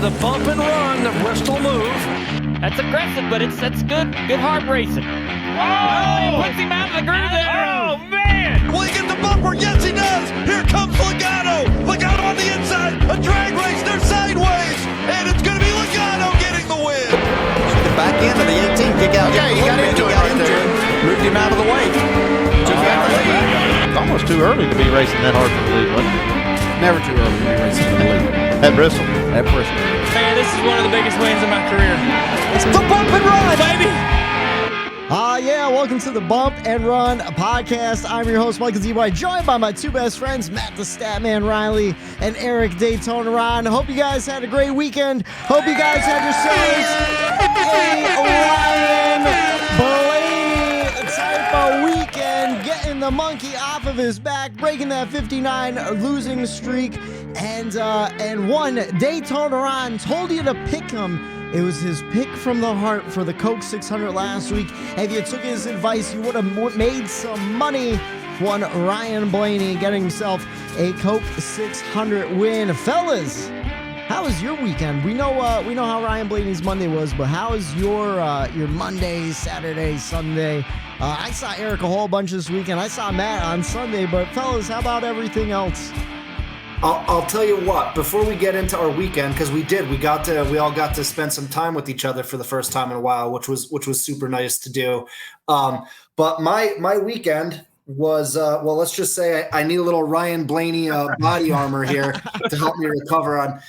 the bump and run, the Bristol move. That's aggressive, but that's good. Good hard racing. Oh, he puts him out of the groove there. Oh, man. Will he get the bumper? Yes, he does. Here comes Logano. Logano on the inside. A drag race. They're sideways. And it's going to be Logano getting the win. The back end of the 18. Kick out. Yeah, he got into it right there. Moved him out of the way. Just got the lead. It's almost too early to be racing that hard for the lead, wasn't it? Never too early to be racing for the lead. At Bristol. At Bristol. Man, this is one of the biggest wins of my career. It's the bump and run, Baby. Yeah, welcome to the Bump and Run podcast. I'm your host, Michael Z.Y., joined by my two best friends, Matt the Statman Reilly and Eric Daytona Ron. Hope you guys had a great weekend. Hope you guys had yourselves a Ryan Blaney type of weekend, getting the monkey off of his back, breaking that 59 losing streak, and won. Daytona Ron told you to pick him. It was his pick from the heart for the Coke 600 last week. If you took his advice, you would have made some money. One Ryan Blaney getting himself a Coke 600 win. Fellas, how was your weekend? We know how Ryan Blaney's Monday was, but how is your Monday, Saturday, Sunday? I saw Eric a whole bunch this weekend. I saw Matt on Sunday, but fellas, how about everything else? I'll tell you what, before we get into our weekend, because we all got to spend some time with each other for the first time in a while, which was super nice to do. But my weekend was, well, let's just say I need a little Ryan Blaney body armor here to help me recover on.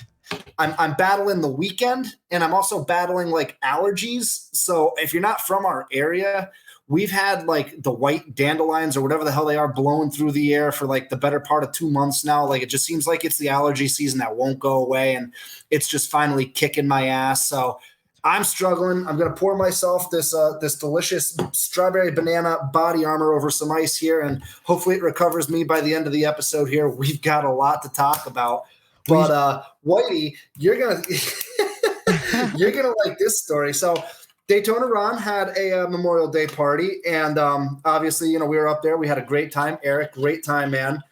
I'm battling the weekend, and I'm also battling like allergies. So if you're not from our area, we've had like the white dandelions or whatever the hell they are blowing through the air for like the better part of 2 months now. Like it just seems like it's the allergy season that won't go away, and it's just finally kicking my ass. So I'm struggling. I'm going to pour myself this delicious strawberry banana body armor over some ice here, and hopefully it recovers me by the end of the episode here. We've got a lot to talk about. But Whitey, you're gonna like this story. So Daytona Ron had a Memorial Day party, and obviously, we were up there. We had a great time. Eric, great time, man.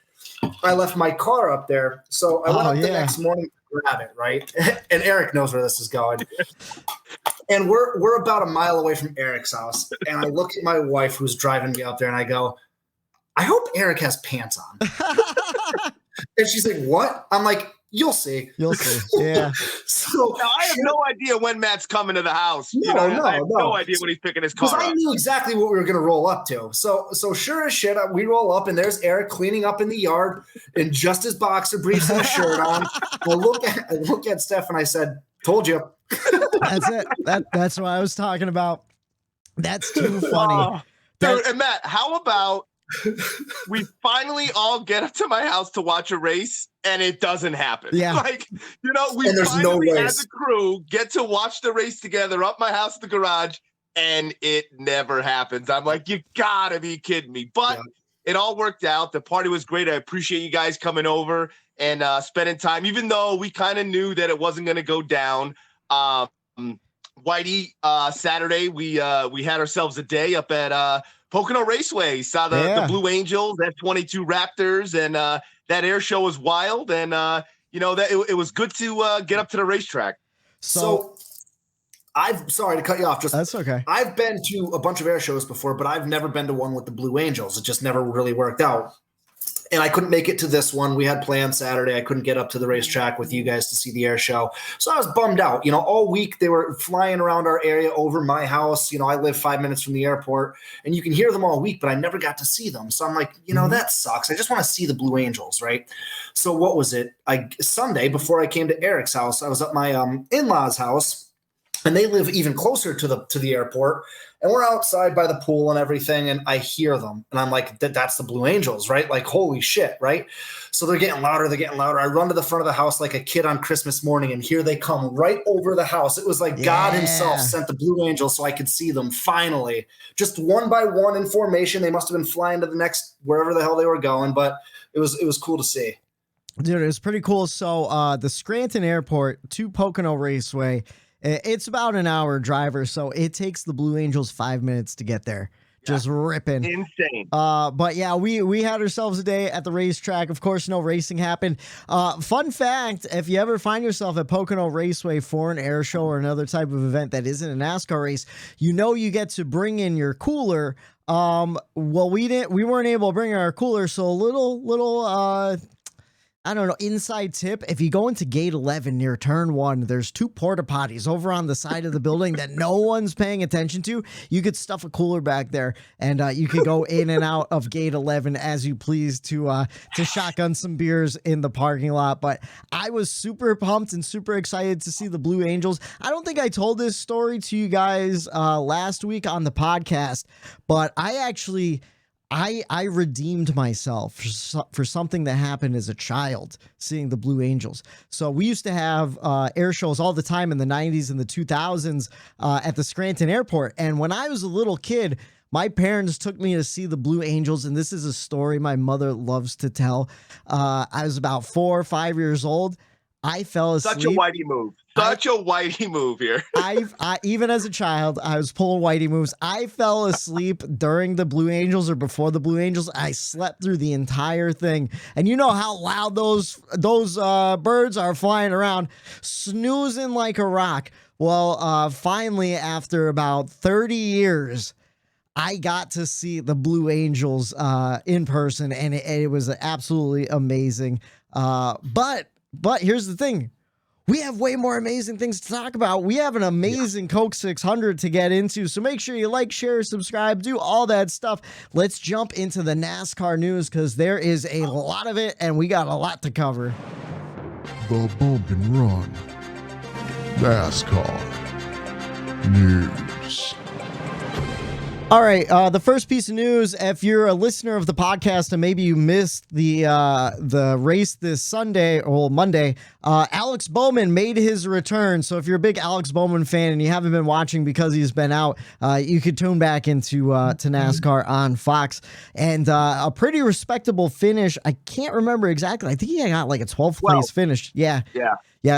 I left my car up there, so I went up the next morning to grab it, right? And Eric knows where this is going. And we're about a mile away from Eric's house, and I look at my wife who's driving me up there, and I go, I hope Eric has pants on. And she's like, what? I'm like, You'll see. Yeah. So now, I have no idea when Matt's coming to the house. I have no idea when he's picking his car up. I knew exactly what we were going to roll up to. So sure as shit, we roll up, and there's Eric cleaning up in the yard in just his boxer briefs and a shirt on. I look at Steph, and I said, told you. That's it. That's what I was talking about. That's too funny. Dude, and Matt, how about we finally all get up to my house to watch a race, and it doesn't happen. Yeah. We finally, as a crew, get to watch the race together up my house, the garage, and it never happens. I'm like, you gotta be kidding me. But it all worked out. The party was great. I appreciate you guys coming over and spending time, even though we kind of knew that it wasn't going to go down. Whitey, Saturday, we had ourselves a day up at Pocono Raceway. Saw the Blue Angels, F-22 Raptors, and that air show was wild. And, it was good to get up to the racetrack. So I'm sorry to cut you off. That's okay. I've been to a bunch of air shows before, but I've never been to one with the Blue Angels. It just never really worked out. And I couldn't make it to this one. We had plans Saturday. I couldn't get up to the racetrack with you guys to see the air show. So I was bummed out. All week they were flying around our area over my house. I live 5 minutes from the airport, and you can hear them all week, but I never got to see them. So I'm like, that sucks. I just want to see the Blue Angels, right? So what was it? Sunday, before I came to Eric's house, I was at my in-laws' house, and they live even closer to the airport. And we're outside by the pool and everything, and I hear them. And I'm like, that's the Blue Angels, right? Like, holy shit, right? So they're getting louder. I run to the front of the house like a kid on Christmas morning, and here they come right over the house. It was like God himself sent the Blue Angels so I could see them finally. Just one by one in formation. They must have been flying to the next, wherever the hell they were going, but it was cool to see. Dude, it was pretty cool. So the Scranton Airport to Pocono Raceway, it's about an hour drive or so. It takes the Blue Angels 5 minutes to get there. just ripping. Insane. But yeah, we had ourselves a day at the racetrack. Of course, no racing happened. Fun fact, if you ever find yourself at Pocono Raceway for an air show or another type of event that isn't a NASCAR race, you get to bring in your cooler. Well, we weren't able to bring our cooler, so a little I don't know, inside tip. If you go into gate 11 near turn 1, there's 2 porta potties over on the side of the building that no one's paying attention to. You could stuff a cooler back there, and you could go in and out of gate 11 as you please to shotgun some beers in the parking lot. But I was super pumped and super excited to see the Blue Angels. I don't think I told this story to you guys last week on the podcast, but I redeemed myself for something that happened as a child, seeing the Blue Angels. So we used to have air shows all the time in the 90s and the 2000s at the Scranton Airport. And when I was a little kid, my parents took me to see the Blue Angels. And this is a story my mother loves to tell. I was about 4 or 5 years old. I fell asleep. Such a Whitey move. Such a Whitey move here. I even as a child, I was pulling Whitey moves. I fell asleep during the Blue Angels or before the Blue Angels. I slept through the entire thing. And you know how loud those birds are flying around, snoozing like a rock. Well, finally, after about 30 years, I got to see the Blue Angels in person, and it was absolutely amazing. But here's the thing. We have way more amazing things to talk about. We have an amazing Coke 600 to get into. So make sure you like, share, subscribe, do all that stuff. Let's jump into the NASCAR news because there is a lot of it and we got a lot to cover. The Bump and Run NASCAR News. All right, the first piece of news, if you're a listener of the podcast and maybe you missed the race this Sunday or Monday, Alex Bowman made his return. So if you're a big Alex Bowman fan and you haven't been watching because he's been out, you could tune back into to NASCAR on Fox. And a pretty respectable finish. I can't remember exactly. I think he got like a 12th place finish. Yeah,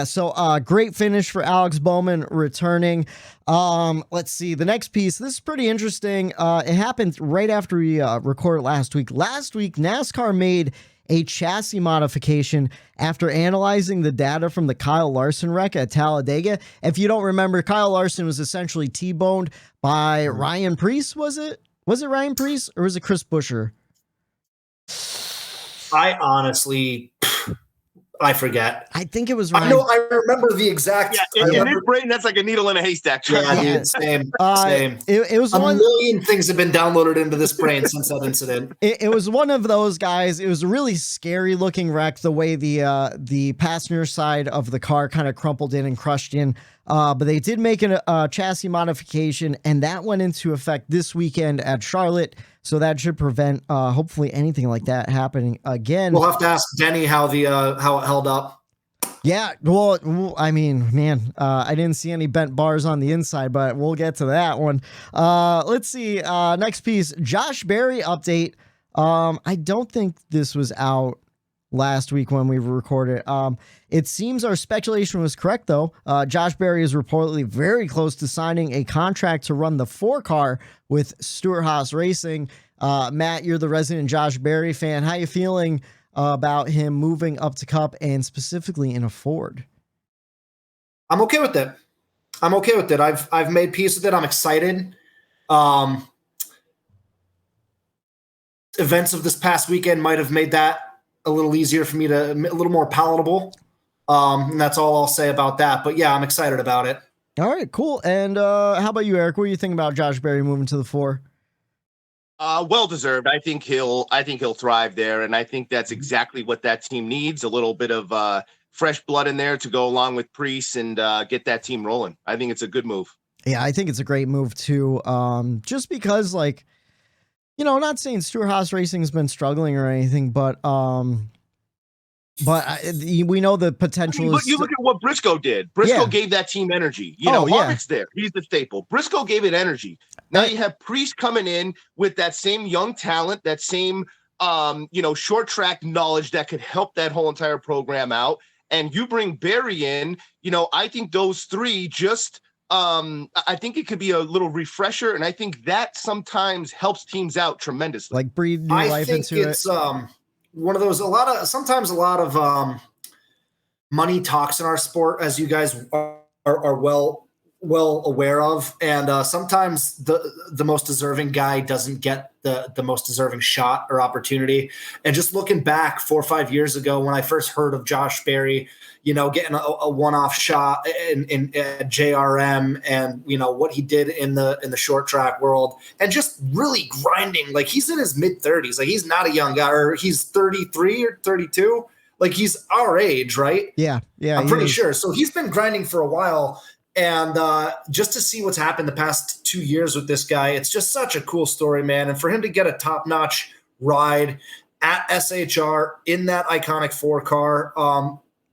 so great finish for Alex Bowman returning. Let's see, the next piece. This is pretty interesting. It happened right after we recorded last week. Last week, NASCAR made a chassis modification after analyzing the data from the Kyle Larson wreck at Talladega. If you don't remember, Kyle Larson was essentially T-boned by Ryan Preece, was it? Was it Ryan Preece or was it Chris Buescher? I honestly... I forget. I think it was Ryan. I know. I remember the exact. Yeah, in your brain, that's like a needle in a haystack. Yeah, dude, same. It was a million things have been downloaded into this brain since that incident. It was one of those guys. It was a really scary looking wreck. The way the passenger side of the car kind of crumpled in and crushed in. But they did make a chassis modification, and that went into effect this weekend at Charlotte. So that should prevent, hopefully, anything like that happening again. We'll have to ask Denny how it held up. Yeah, well, I mean, man, I didn't see any bent bars on the inside, but we'll get to that one. Let's see. Next piece, Josh Berry update. I don't think this was out last week when we recorded. It seems our speculation was correct, though. Josh Berry is reportedly very close to signing a contract to run the 4-car with Stewart-Haas Racing. Matt, you're the resident Josh Berry fan. How you feeling about him moving up to Cup and specifically in a Ford? I'm okay with it. I've made peace with it. I'm excited. Events of this past weekend might have made that a little easier for me a little more palatable. And that's all I'll say about that. But yeah, I'm excited about it. All right, cool. And how about you, Eric? What do you think about Josh Berry moving to the 4? Well deserved. I think he'll thrive there, and I think that's exactly what that team needs. A little bit of fresh blood in there to go along with Preece and get that team rolling. I think it's a good move. Yeah, I think it's a great move too. Just because, like, you know, not saying Stewart-Haas Racing has been struggling or anything, but we know the potential. But you look at what Briscoe did. Briscoe gave that team energy. You know, Harvick's there. He's the staple. Briscoe gave it energy. Now you have Preece coming in with that same young talent, that same, short track knowledge that could help that whole entire program out. And you bring Berry in, I think those three just I think it could be a little refresher, and I think that sometimes helps teams out tremendously. Like breathe new life into it. It's one of those. Sometimes a lot of money talks in our sport, as you guys are well aware of, and sometimes the most deserving guy doesn't get the most deserving shot or opportunity. And just looking back 4 or 5 years ago, when I first heard of Josh Berry, getting a one-off shot in JRM, and what he did in the short track world, and just really grinding. Like, he's in his mid-30s. Like, he's not a young guy, or he's 33 or 32. Like, he's our age, right? Yeah. I'm pretty sure. So he's been grinding for a while. And just to see what's happened the past 2 years with this guy, it's just such a cool story, man. And for him to get a top-notch ride at SHR in that iconic 4 car,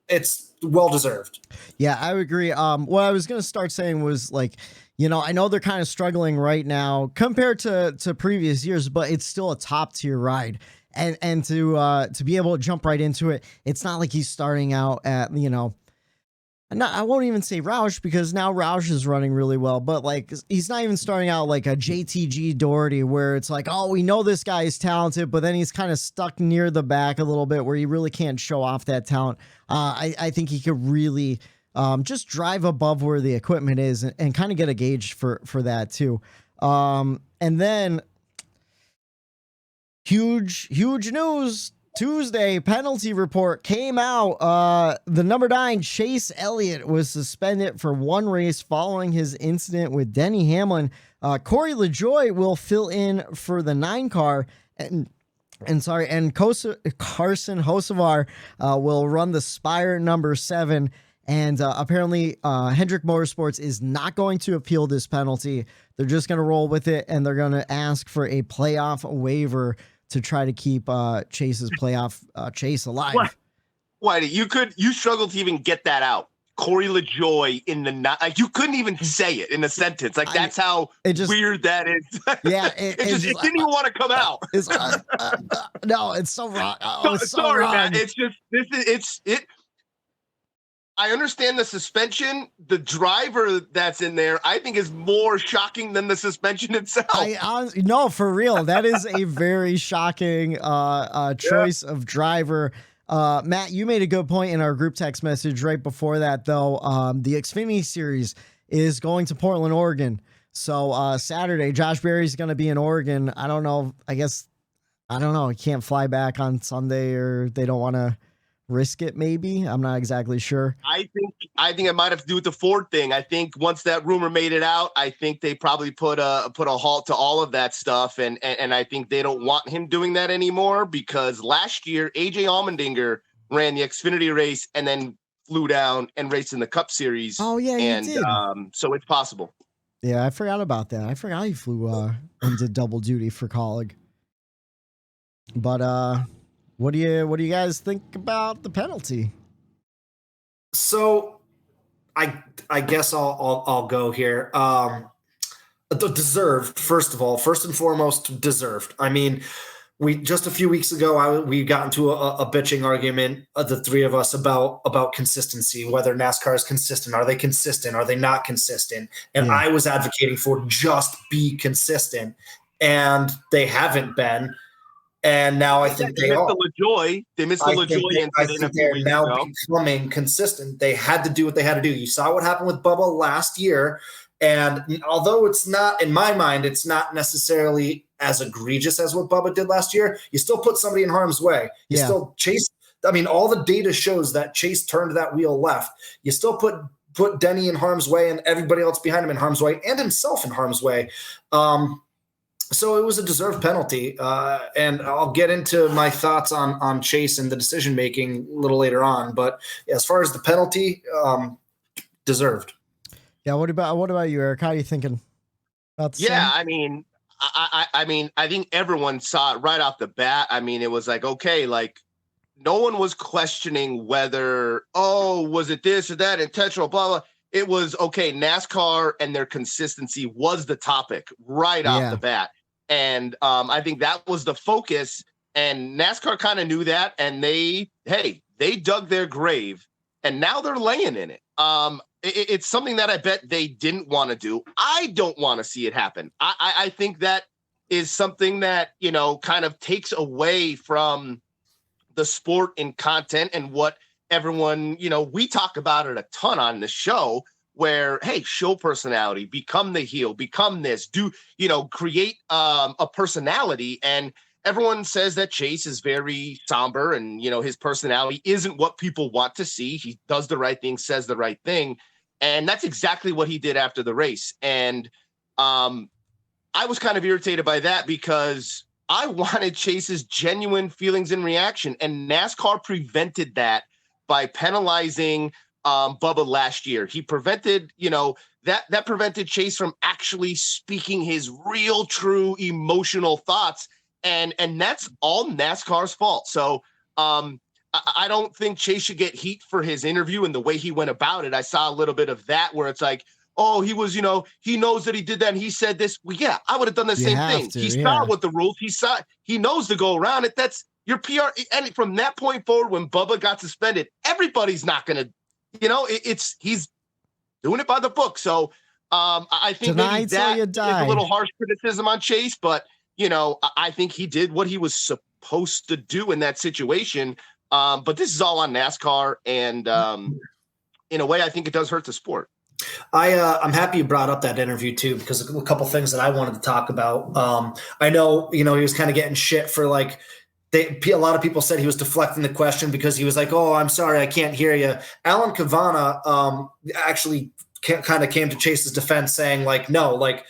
it's well-deserved. Yeah, I would agree. What I was going to start saying was, like, I know they're kind of struggling right now compared to previous years, but it's still a top-tier ride. And to be able to jump right into it, it's not like he's starting out at, I won't even say Roush, because now Roush is running really well, but like, he's not even starting out like a JTG Doherty, where it's like, oh, we know this guy is talented, but then he's kind of stuck near the back a little bit where he really can't show off that talent. I think he could really just drive above where the equipment is and kind of get a gauge for that too. And then huge news. Tuesday, penalty report came out. The number 9, Chase Elliott, was suspended for 1 race following his incident with Denny Hamlin. Corey LaJoie will fill in for the 9 car, and Carson Hocevar will run the Spire number 7. And apparently, Hendrick Motorsports is not going to appeal this penalty. They're just going to roll with it, and they're going to ask for a playoff waiver to try to keep Chase's playoff chase alive. Why? You struggled to even get that out. Corey LaJoie in the like, you couldn't even say it in a sentence. Like, that's how weird that is. Yeah, it didn't even want to come out. No, it's so wrong. Oh, it's so sorry, wrong. man. It's I understand the suspension. The driver that's in there, I think, is more shocking than the suspension itself. No, for real. That is a very shocking choice of driver. Matt, you made a good point in our group text message right before that, though. The Xfinity Series is going to Portland, Oregon. So Saturday, Josh Berry's going to be in Oregon. I don't know. I don't know. He can't fly back on Sunday, or they don't want to risk it, maybe. I'm not exactly sure. I think it might have to do with the Ford thing. I think once that rumor made it out, I think they probably put a halt to all of that stuff, and I think they don't want him doing that anymore, because last year AJ Allmendinger ran the Xfinity race and then flew down and raced in the Cup Series. Oh yeah, and he did. So it's possible. Yeah, I forgot about that. I forgot he flew and did double duty for Colleague. But what do you guys think about the penalty? So I guess I'll go here. Deserved, first and foremost, deserved. I mean, we just a few weeks ago we got into a bitching argument, the three of us, about consistency, whether NASCAR is consistent. Are they consistent? Are they not consistent? And I was advocating for just be consistent, and they haven't been. And now I think they are. They missed the LaJoie I think they're now becoming consistent. They had to do what they had to do. You saw what happened with Bubba last year. And although it's not, in my mind, it's not necessarily as egregious as what Bubba did last year, you still put somebody in harm's way. You still Chase. I mean, all the data shows that Chase turned that wheel left. You still put Denny in harm's way, and everybody else behind him in harm's way, and himself in harm's way. So it was a deserved penalty, and I'll get into my thoughts on Chase and the decision-making a little later on. But as far as the penalty, deserved. Yeah. What about you, Eric? How are you thinking about the same? I mean, I think everyone saw it right off the bat. I mean, it was like, okay, like, no one was questioning whether, was it this or that, intentional, blah, blah. It was, okay, NASCAR and their consistency was the topic right off the bat. And I think that was the focus, and NASCAR kind of knew that, and they dug their grave, and now they're laying in it. it's something that I bet they didn't want to do. I don't want to see it happen. I think that is something that, kind of takes away from the sport and content and what everyone, we talk about it a ton on the show where, hey, show personality, become the heel, become this, create a personality. And everyone says that Chase is very somber and, his personality isn't what people want to see. He does the right thing, says the right thing. And that's exactly what he did after the race. And I was kind of irritated by that because I wanted Chase's genuine feelings and reaction. And NASCAR prevented that by penalizing Bubba last year. He prevented, that prevented Chase from actually speaking his real, true emotional thoughts. And that's all NASCAR's fault. So I don't think Chase should get heat for his interview and the way he went about it. I saw a little bit of that where it's like, oh, he was, he knows that he did that and he said this. Well, yeah, I would have done the same thing. He saw what the rules, he knows to go around it. That's your PR. And from that point forward, when Bubba got suspended, everybody's not going to, he's doing it by the book. So I think maybe that is a little harsh criticism on Chase, but I think he did what he was supposed to do in that situation. But this is all on NASCAR. And in a way, I think it does hurt the sport. I'm happy you brought up that interview too, because a couple things that I wanted to talk about. I know, he was kind of getting shit for like, a lot of people said he was deflecting the question because he was like, oh, I'm sorry, I can't hear you. Alan Cavana actually kind of came to Chase's defense saying like, no, like,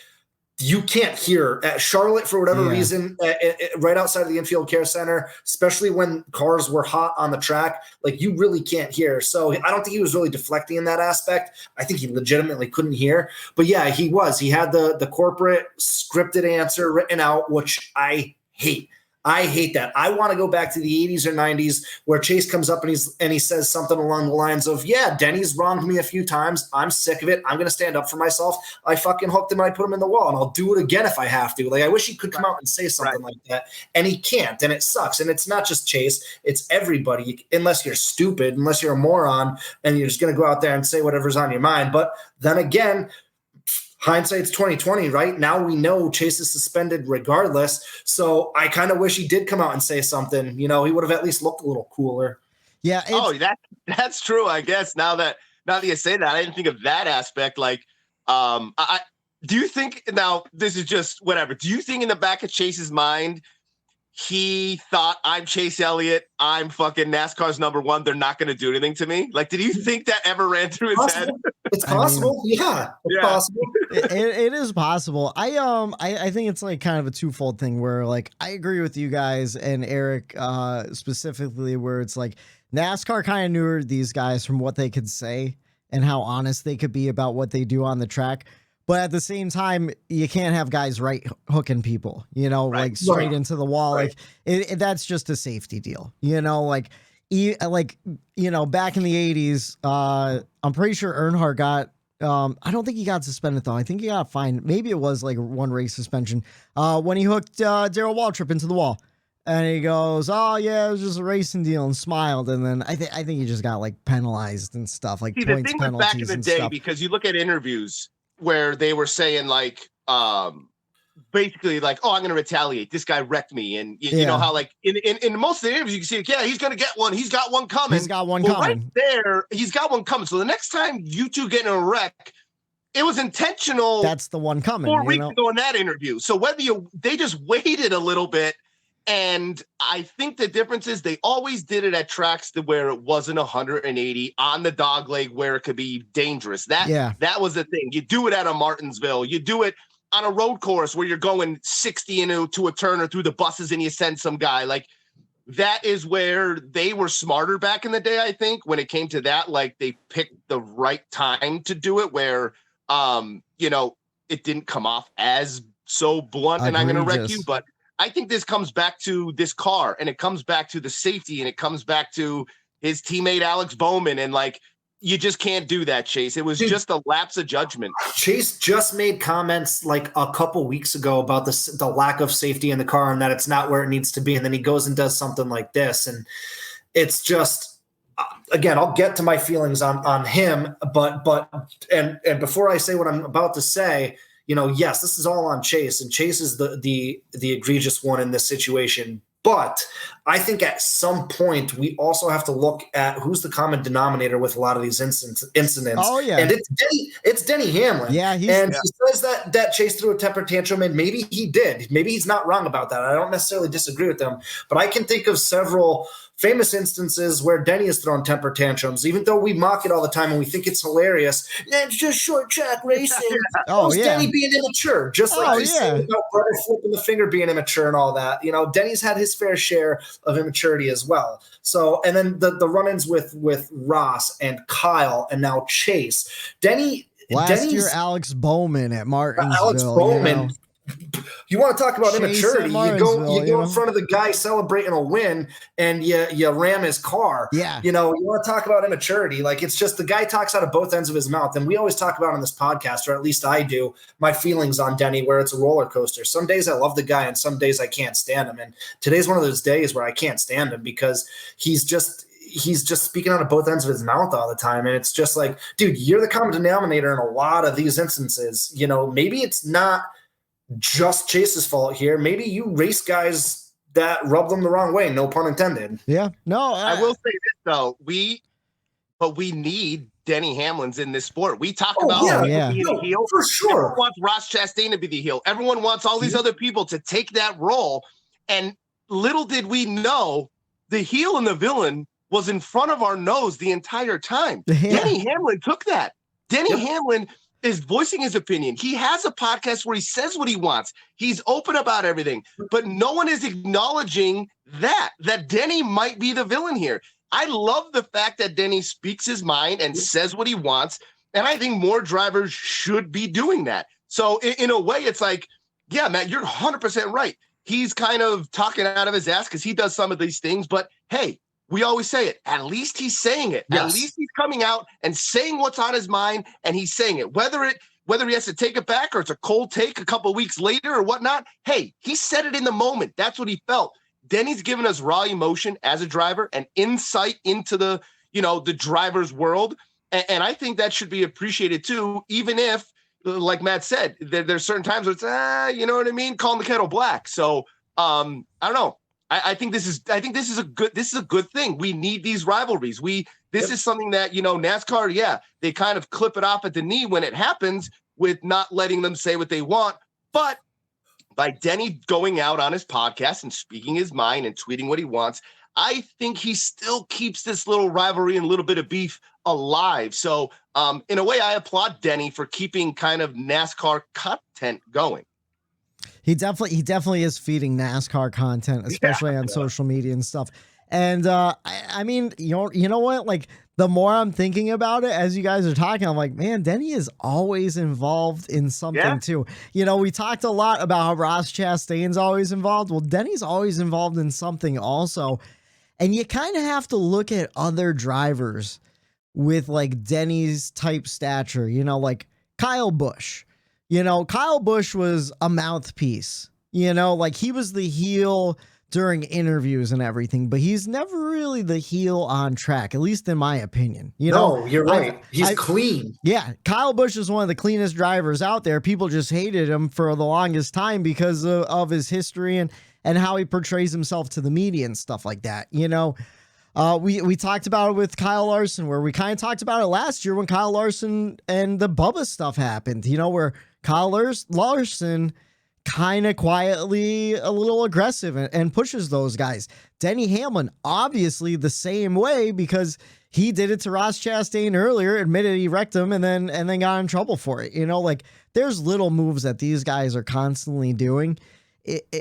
you can't hear at Charlotte for whatever reason, right outside of the infield care center, especially when cars were hot on the track, like you really can't hear. So I don't think he was really deflecting in that aspect. I think he legitimately couldn't hear, but yeah, he was. He had the corporate scripted answer written out, which I hate. I hate that. I want to go back to the 80s or 90s where Chase comes up and he says something along the lines of, yeah, Denny's wronged me a few times. I'm sick of it. I'm going to stand up for myself. I fucking hooked him and I put him in the wall and I'll do it again if I have to. Like, I wish he could come out and say something like that. And he can't. And it sucks. And it's not just Chase. It's everybody, unless you're stupid, unless you're a moron and you're just going to go out there and say whatever's on your mind. But then again, hindsight's 2020, right? Now we know Chase is suspended regardless. So I kind of wish he did come out and say something. He would have at least looked a little cooler. Yeah. That's true. I guess now that you say that, I didn't think of that aspect. Like, do you think now this is just whatever? Do you think in the back of Chase's mind, he thought I'm Chase Elliott, I'm fucking NASCAR's number one, they're not going to do anything to me? Like, did you think that ever ran through his head? It's possible. It's possible. It is possible. I think it's like kind of a twofold thing where like, I agree with you guys and Eric specifically where it's like NASCAR kind of knew these guys from what they could say and how honest they could be about what they do on the track. But at the same time, you can't have guys hooking people, like straight into the wall. Right. Like that's just a safety deal, back in the 80s, I'm pretty sure Earnhardt got, I don't think he got suspended though. I think he got fined. Maybe it was like one race suspension when he hooked Darrell Waltrip into the wall. And he goes, oh, yeah, it was just a racing deal and smiled. And then I think he just got like penalized and stuff like points, penalties back in the day, stuff. Because you look at interviews where they were saying like, basically like, oh, I'm going to retaliate. This guy wrecked me. And you know how like in most of the interviews you can see, like, yeah, he's going to get one. He's got one coming. Right there, he's got one coming. So the next time you two get in a wreck, it was intentional. That's the one coming. 4 weeks ago in that interview. So they just waited a little bit. And I think the difference is they always did it at tracks where it wasn't 180 on the dog leg where it could be dangerous. That was the thing. You do it at a Martinsville. You do it on a road course where you're going 60 into a turn or through the buses and you send some guy. Like that is where they were smarter back in the day, I think, when it came to that. Like they picked the right time to do it where, it didn't come off as so blunt and I'm going to wreck you. But I think this comes back to this car and it comes back to the safety and it comes back to his teammate, Alex Bowman. And like, you just can't do that, Chase. It was just a lapse of judgment. Chase just made comments like a couple weeks ago about the lack of safety in the car and that it's not where it needs to be. And then he goes and does something like this. And it's just, again, I'll get to my feelings on him, but before I say what I'm about to say, yes, this is all on Chase, and Chase is the egregious one in this situation. But I think at some point we also have to look at who's the common denominator with a lot of these incidents. Oh yeah, and it's Denny Hamlin. Yeah, he says that Chase threw a temper tantrum, and maybe he did. Maybe he's not wrong about that. I don't necessarily disagree with him, but I can think of several famous instances where Denny has thrown temper tantrums, even though we mock it all the time and we think it's hilarious. It's just short track racing. Denny being immature, just like you said about brother flipping the finger being immature and all that. Denny's had his fair share of immaturity as well. So, and then the run-ins with Ross and Kyle and now Chase. Denny's year, Alex Bowman at Martinsville. Alex Bowman. You want to talk about Chase immaturity? You go in front of the guy celebrating a win, and you ram his car. Yeah, you want to talk about immaturity? Like, it's just the guy talks out of both ends of his mouth, and we always talk about on this podcast, or at least I do, my feelings on Denny, where it's a roller coaster. Some days I love the guy, and some days I can't stand him. And today's one of those days where I can't stand him because he's just speaking out of both ends of his mouth all the time. And it's just like, dude, you're the common denominator in a lot of these instances. Maybe it's not just Chase's fault here. Maybe you race guys that rub them the wrong way, no pun intended. Yeah, no, I will say this though, we need Denny Hamlins in this sport. We talk about being a heel for sure. Everyone wants Ross Chastain to be the heel. Everyone wants all these other people to take that role. And little did we know, the heel and the villain was in front of our nose the entire time. Denny Hamlin took that. Denny Hamlin is voicing his opinion. He has a podcast where he says what he wants. He's open about everything, but no one is acknowledging that Denny might be the villain here. I love the fact that Denny speaks his mind and says what he wants. And I think more drivers should be doing that. So in a way, it's like, yeah, Matt, you're 100% right. He's kind of talking out of his ass because he does some of these things, but hey, we always say it. At least he's saying it. Yes. At least he's coming out and saying what's on his mind, and he's saying it. Whether he has to take it back or it's a cold take a couple of weeks later or whatnot, hey, he said it in the moment. That's what he felt. Denny's given us raw emotion as a driver and insight into the driver's world, and I think that should be appreciated too. Even if, like Matt said, there's certain times where it's you know what I mean, calling the kettle black. So I don't know. I think this is a good thing. We need these rivalries. This is something that, NASCAR, they kind of clip it off at the knee when it happens with not letting them say what they want. But by Denny going out on his podcast and speaking his mind and tweeting what he wants, I think he still keeps this little rivalry and a little bit of beef alive. So in a way, I applaud Denny for keeping kind of NASCAR content going. He definitely is feeding NASCAR content, especially on social media and stuff. And I mean, you know what? Like, the more I'm thinking about it as you guys are talking, I'm like, man, Denny is always involved in something too. We talked a lot about how Ross Chastain's always involved. Well, Denny's always involved in something also. And you kind of have to look at other drivers with like Denny's type stature, like Kyle Busch. Kyle Busch was a mouthpiece, like he was the heel during interviews and everything, but he's never really the heel on track, at least in my opinion. No, you're right. He's clean. Yeah. Kyle Busch is one of the cleanest drivers out there. People just hated him for the longest time because of his history and how he portrays himself to the media and stuff like that. We talked about it with Kyle Larson, where we kind of talked about it last year when Kyle Larson and the Bubba stuff happened, where Kyle Larson kind of quietly a little aggressive and pushes those guys. Denny Hamlin, obviously the same way, because he did it to Ross Chastain earlier, admitted he wrecked him, and then got in trouble for it. Like, there's little moves that these guys are constantly doing.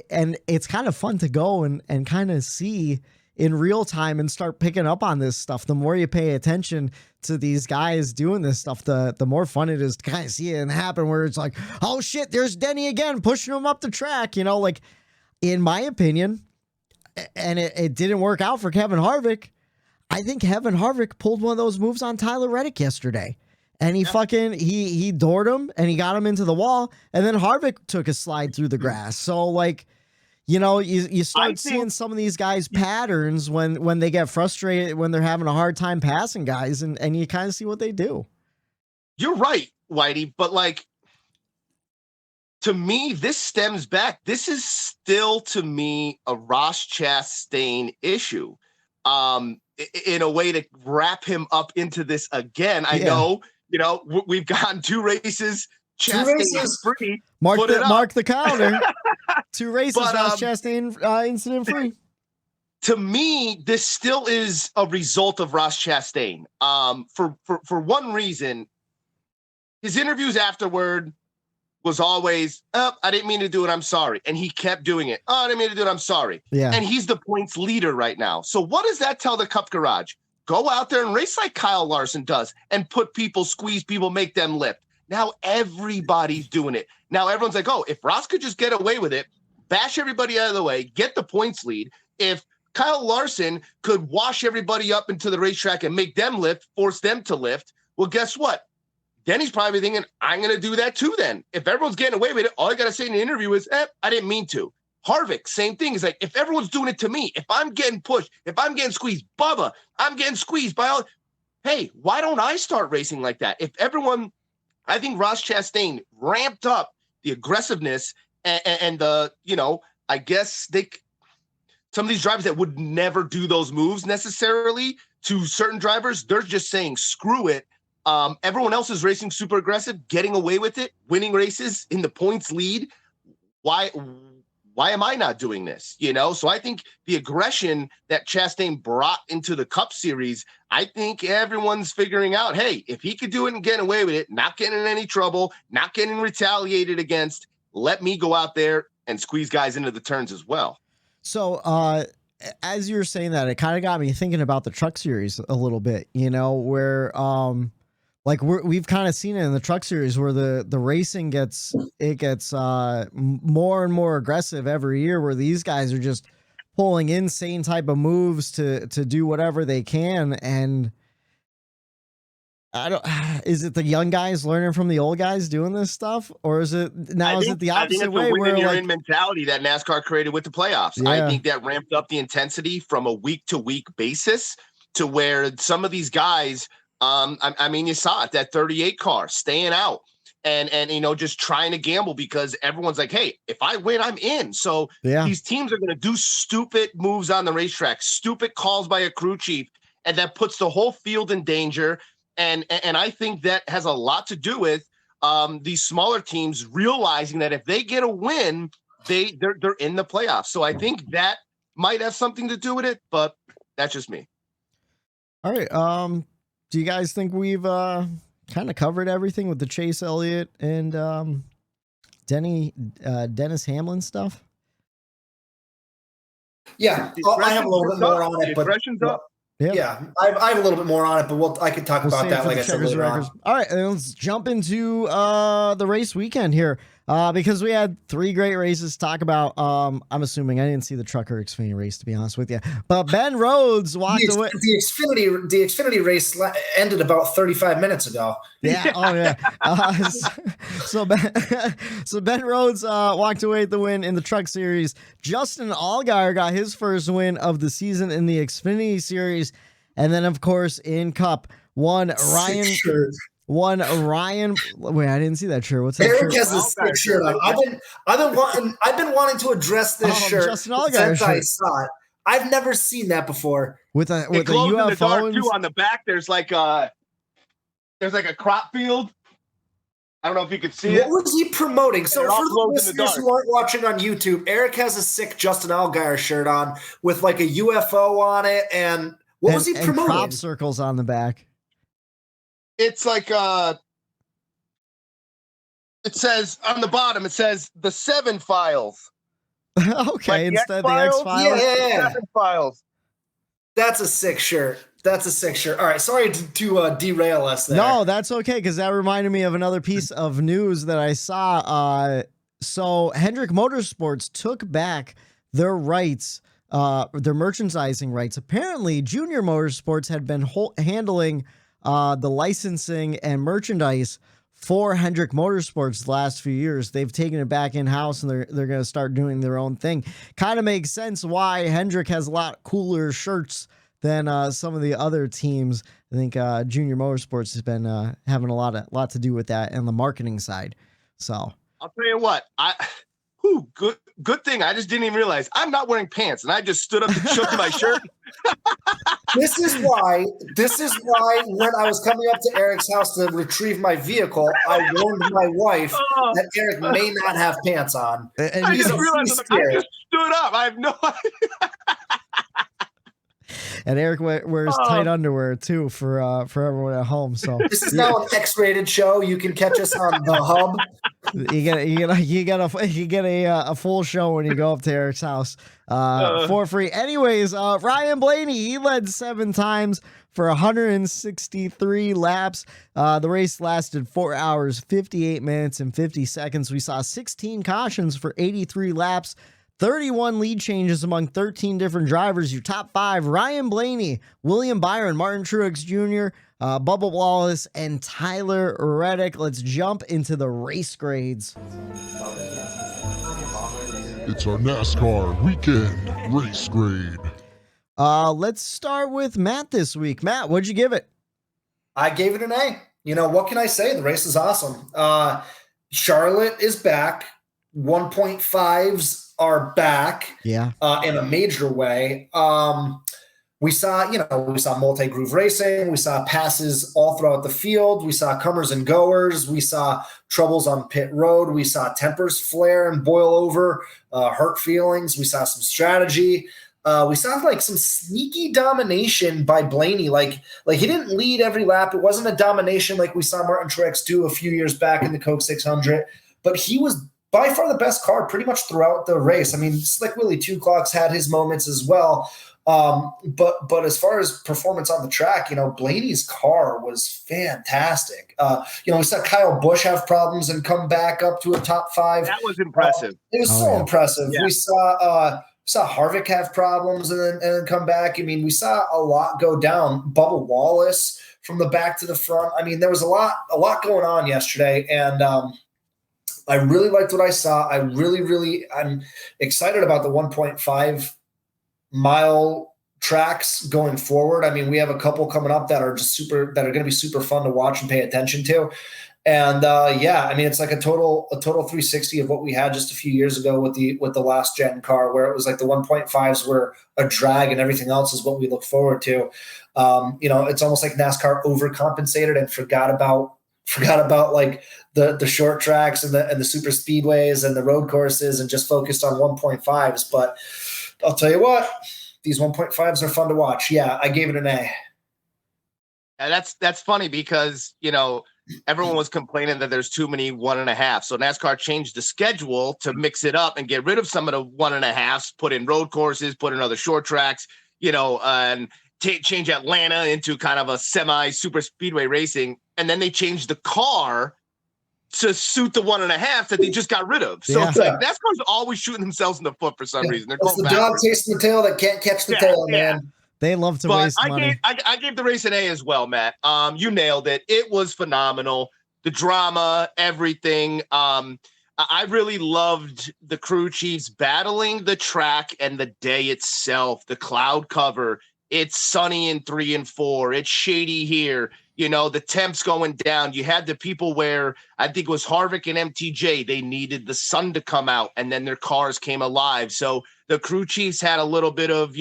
And it's kind of fun to go and kind of see in real time and start picking up on this stuff. The more you pay attention to these guys doing this stuff, the more fun it is to kind of see it and happen, where it's like, oh shit, there's Denny again, pushing him up the track. Like, in my opinion, and it didn't work out for Kevin Harvick. I think Kevin Harvick pulled one of those moves on Tyler Reddick yesterday. And he doored him and he got him into the wall. And then Harvick took a slide through the grass. So, like, You know, you start seeing some of these guys' patterns when they get frustrated, when they're having a hard time passing guys, and you kind of see what they do. You're right, Whitey, but like, to me, this stems back. This is still, to me, a Ross Chastain issue. In a way to wrap him up into this again. I know, we've gotten 2 races. Chastain is free. Mark the calendar. 2 races, Ross Chastain incident free. To me, this still is a result of Ross Chastain. For one reason, his interviews afterward was always, I didn't mean to do it, I'm sorry. And he kept doing it. I didn't mean to do it, I'm sorry. Yeah. And he's the points leader right now. So what does that tell the Cup Garage? Go out there and race like Kyle Larson does and squeeze people, make them lift. Now everybody's doing it. Now everyone's like, oh, if Ross could just get away with it, bash everybody out of the way, get the points lead. If Kyle Larson could wash everybody up into the racetrack and make them lift, force them to lift, well, guess what? Then he's probably thinking, I'm going to do that too then. If everyone's getting away with it, all I got to say in the interview is, I didn't mean to. Harvick, same thing. Is like, if everyone's doing it to me, if I'm getting pushed, if I'm getting squeezed, Bubba, I'm getting squeezed by all. Hey, why don't I start racing like that? If everyone, I think Ross Chastain ramped up the aggressiveness and the, I guess some of these drivers that would never do those moves necessarily to certain drivers, they're just saying, screw it. Everyone else is racing super aggressive, getting away with it, winning races in the points lead. Why am I not doing this? So I think the aggression that Chastain brought into the Cup Series, I think everyone's figuring out, hey, if he could do it and get away with it, not getting in any trouble, not getting retaliated against, let me go out there and squeeze guys into the turns as well. So, as you're saying that, it kind of got me thinking about the Truck Series a little bit, where, we've kind of seen it in the Truck Series where the racing gets more and more aggressive every year, where these guys are just pulling insane type of moves to do whatever they can. And is it the young guys learning from the old guys doing this stuff, or is it the opposite way where you're in mentality that NASCAR created with the playoffs? Yeah. I think that ramped up the intensity from a week to week basis to where some of these guys, I mean, you saw it, that 38 car staying out and just trying to gamble because everyone's like, hey, if I win, I'm in. So these teams are going to do stupid moves on the racetrack, stupid calls by a crew chief, and that puts the whole field in danger. And I think that has a lot to do with these smaller teams realizing that if they get a win, they're in the playoffs. So I think that might have something to do with it, but that's just me. All right. Do you guys think we've kind of covered everything with the Chase Elliott and Dennis Hamlin stuff? Yeah, I have a little bit more on it, but yeah, I have a little bit more on it, but I could talk about that, like I said, later on. All right, let's jump into the race weekend here, because we had 3 great races to talk about. I'm assuming I didn't see the Trucker Xfinity race, to be honest with you, but Ben Rhodes walked away. The Xfinity race ended about 35 minutes ago. Yeah, oh yeah. So Ben Rhodes walked away with the win in the Truck Series. Justin Allgaier got his first win of the season in the Xfinity Series. And then, of course, in Cup, Ryan. Wait, I didn't see that shirt. What's that Eric shirt? has a sick shirt on. I've been wanting to address this shirt Justin Allgaier since shirt. I saw it. I've never seen that before. With a UFO in the dark too, on the back. There's like a crop field. I don't know if you could see it. What was he promoting? So for the listeners who aren't watching on YouTube, Eric has a sick Justin Allgaier shirt on with like a UFO on it, and what was he promoting? Crop circles on the back. It's like it says on the bottom, it says the 7 files. Okay, like instead of the X-Files. Yeah. 7 files. That's a sick shirt. All right, sorry to derail us there. No, that's okay, because that reminded me of another piece of news that I saw. So Hendrick Motorsports took back their rights, their merchandising rights. Apparently, Junior Motorsports had been handling the licensing and merchandise for Hendrick Motorsports the last few years. They've taken it back in-house, and they're going to start doing their own thing. Kind of makes sense why Hendrick has a lot cooler shirts than some of the other teams. I think Junior Motorsports has been having a lot to do with that and the marketing side. So I'll tell you what, good thing. I just didn't even realize I'm not wearing pants, and I just stood up and shook my shirt. This is why when I was coming up to Eric's house to retrieve my vehicle, I warned my wife that Eric may not have pants on. And I just realized I just stood up. I have no idea. And Eric wears tight underwear too for everyone at home. So this is now an X-rated show. You can catch us on the Hub. You get a full show when you go up to Eric's house for free. Anyways, Ryan Blaney, he led 7 times for 163 laps. The race lasted 4 hours, 58 minutes, and 50 seconds. We saw 16 cautions for 83 laps. 31 lead changes among 13 different drivers. Your top 5, Ryan Blaney, William Byron, Martin Truex Jr., Bubba Wallace, and Tyler Reddick. Let's jump into the race grades. It's our NASCAR weekend race grade. Let's start with Matt this week. Matt, what'd you give it? I gave it an A. You know, what can I say? The race is awesome. Charlotte is back. 1.5s are back in a major way. We saw multi-groove racing. We saw passes all throughout the field. We saw comers and goers. We saw troubles on pit road. We saw tempers flare and boil over, hurt feelings. We saw some strategy. We saw like some sneaky domination by Blaney. Like he didn't lead every lap. It wasn't a domination like we saw Martin Truex do a few years back in the Coke 600, but he was by far the best car pretty much throughout the race. I mean, Slick Willie Two Clocks had his moments as well. But as far as performance on the track, Blaney's car was fantastic. We saw Kyle Busch have problems and come back up to a top 5. That was impressive. It was impressive. Yeah. We saw Harvick have problems and then come back. I mean, we saw a lot go down. Bubba Wallace from the back to the front. I mean, there was a lot going on yesterday, and I really liked what I saw. I'm excited about the 1.5 mile tracks going forward. I mean, we have a couple coming up that are going to be super fun to watch and pay attention to. And I mean, it's like a total 360 of what we had just a few years ago with the last gen car, where it was like the 1.5s were a drag and everything else is what we look forward to. It's almost like NASCAR overcompensated and forgot about like the short tracks and the super speedways and the road courses and just focused on 1.5s. But I'll tell you what, these 1.5s are fun to watch. Yeah, I gave it an A. And that's funny because, everyone was complaining that there's too many 1.5. So NASCAR changed the schedule to mix it up and get rid of some of the 1.5s, put in road courses, put in other short tracks, and change Atlanta into kind of a semi super speedway racing. And then they changed the car to suit the 1.5 that they just got rid of. So it's like NASCAR's always shooting themselves in the foot for some reason. They're it's the dog chasing the tail that can't catch the tail, man. They love to waste money. I gave the race an A as well, Matt. You nailed it. It was phenomenal. The drama, everything. I really loved the crew chiefs battling the track and the day itself, the cloud cover. It's sunny in 3 and 4. It's shady here. The temps going down. You had the people where I think it was Harvick and MTJ. They needed the sun to come out, and then their cars came alive. So the crew chiefs had a little bit of,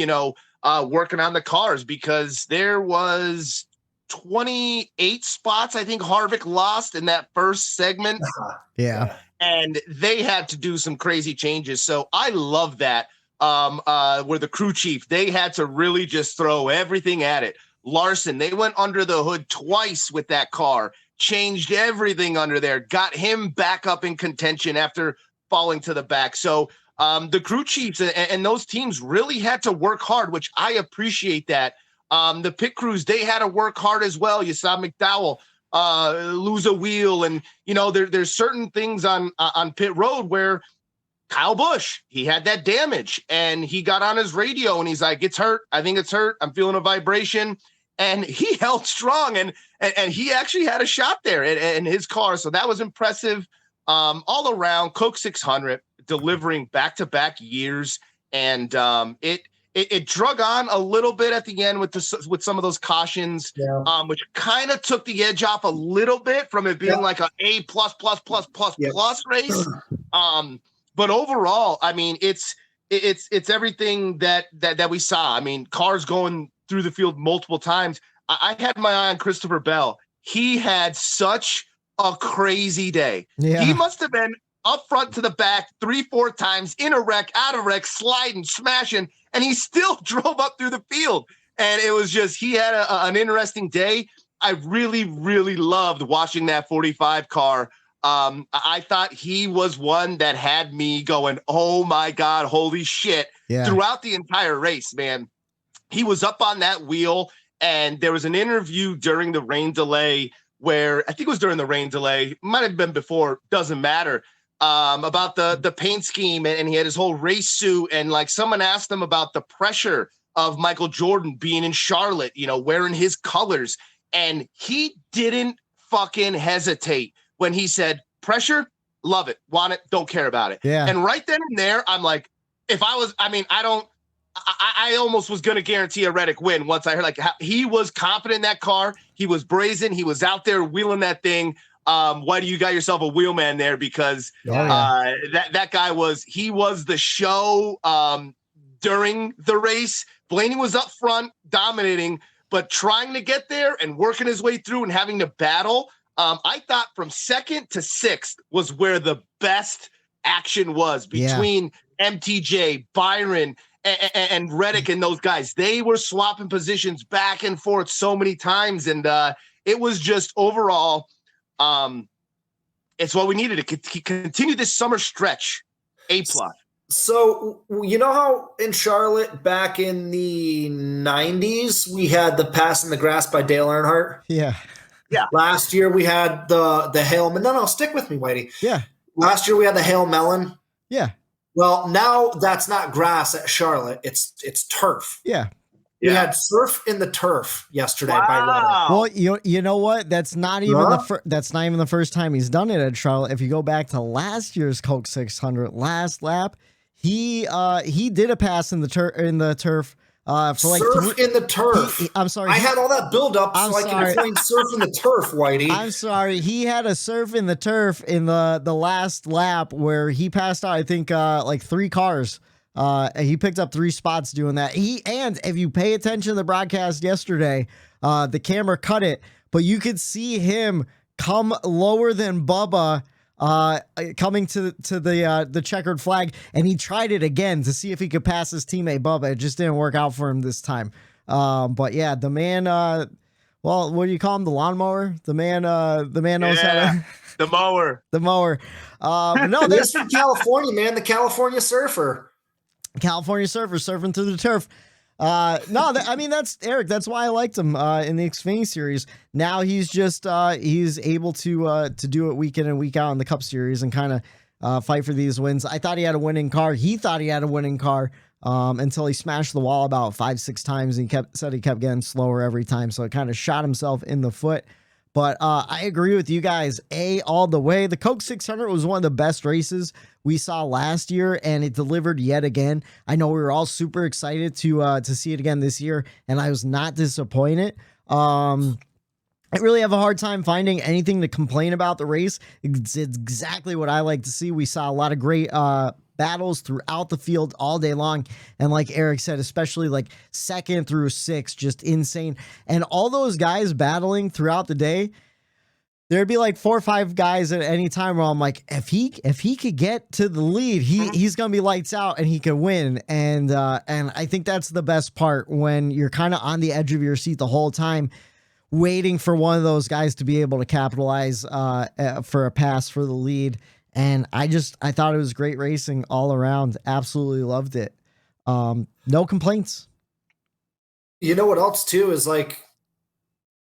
working on the cars because there was 28 spots. I think Harvick lost in that first segment. Yeah. And they had to do some crazy changes. So I love that. Where the crew chief, they had to really just throw everything at it. Larson, they went under the hood twice with that car, changed everything under there, got him back up in contention after falling to the back. So the crew chiefs and those teams really had to work hard, which I appreciate that. The pit crews, they had to work hard as well. You saw McDowell lose a wheel, and there's certain things on pit road where Kyle Busch, he had that damage, and he got on his radio and he's like, "It's hurt. I think it's hurt. I'm feeling a vibration." and he held strong, and he actually had a shot there in his car. So that was impressive. All around, Coke 600 delivering back-to-back years, and it drug on a little bit at the end with some of those cautions, which kind of took the edge off a little bit from it being like a A plus race. But overall, I mean, it's everything that we saw. I mean, cars going through the field multiple times. I had my eye on Christopher Bell. He had such a crazy day. Yeah. He must have been up front to the back 3-4 times, in a wreck, out of wreck, sliding, smashing, and he still drove up through the field. And it was just, he had an interesting day. I really, really loved watching that 45 car. I thought he was one that had me going, oh my God, holy shit, throughout the entire race, man. He was up on that wheel, and there was an interview during the rain delay where, I think it was during the rain delay, might have been before, doesn't matter, about the paint scheme, and he had his whole race suit, and like someone asked him about the pressure of Michael Jordan being in Charlotte, you know, wearing his colors, and he didn't fucking hesitate when he said, pressure, love it, want it, don't care about it. Yeah. And right then and there, I'm like, if I was, I mean, I almost was going to guarantee a Reddick win once I heard like how he was confident in that car. He was brazen. He was out there wheeling that thing. Why do you got yourself a wheelman there? Because that guy was the show during the race. Blaney was up front dominating, but trying to get there and working his way through and having to battle. I thought from second to sixth was where the best action was between MTJ, Byron, and Reddick and those guys. They were swapping positions back and forth so many times, and it was just overall, it's what we needed to continue this summer stretch. A+. So, you know how in Charlotte back in the 90s we had the Pass in the Grass by Dale Earnhardt? Yeah. Last year we had the Hail. No, stick with me, Whitey. Yeah. Last year we had the Hail Melon. Yeah. Well, now that's not grass at Charlotte. It's turf. Yeah. We had surf in the turf yesterday by Reddick. Well, you know what? That's not even the first time he's done it at Charlotte. If you go back to last year's Coke 600 last lap, he did a pass in the turf. For like surf in the turf. I'm sorry. I had all that build up so I can explain surf in the turf, Whitey. I'm sorry. He had a surf in the turf in the last lap where he passed out, I think, like 3 cars. He picked up 3 spots doing that. And if you pay attention to the broadcast yesterday, the camera cut it, but you could see him come lower than Bubba coming to the checkered flag, and he tried it again to see if he could pass his teammate Bubba. It just didn't work out for him this time. But yeah, the man, well, what do you call him? The lawnmower? The man knows how to the mower. The mower. No, that's from California, man. The California surfer. California surfer surfing through the turf. I mean, that's Eric. That's why I liked him in the Xfinity series. Now he's just he's able to do it week in and week out in the Cup Series and kind of fight for these wins. I thought he had a winning car. He thought he had a winning car until he smashed the wall about 5-6 times. And he said he kept getting slower every time, so it kind of shot himself in the foot. But I agree with you guys. A all the way. The Coke 600 was one of the best races we saw last year, and it delivered yet again. I know we were all super excited to see it again this year, and I was not disappointed. I really have a hard time finding anything to complain about the race. It's exactly what I like to see. We saw a lot of great battles throughout the field all day long, and like Eric said, especially like 2nd through 6th, just insane. And all those guys battling throughout the day, there'd be like 4 or 5 guys at any time where I'm like, if he could get to the lead, he's gonna be lights out and he could win. And I think that's the best part, when you're kind of on the edge of your seat the whole time, waiting for one of those guys to be able to capitalize for a pass for the lead. And I thought it was great racing all around. Absolutely loved it. No complaints. You know what else too is, like,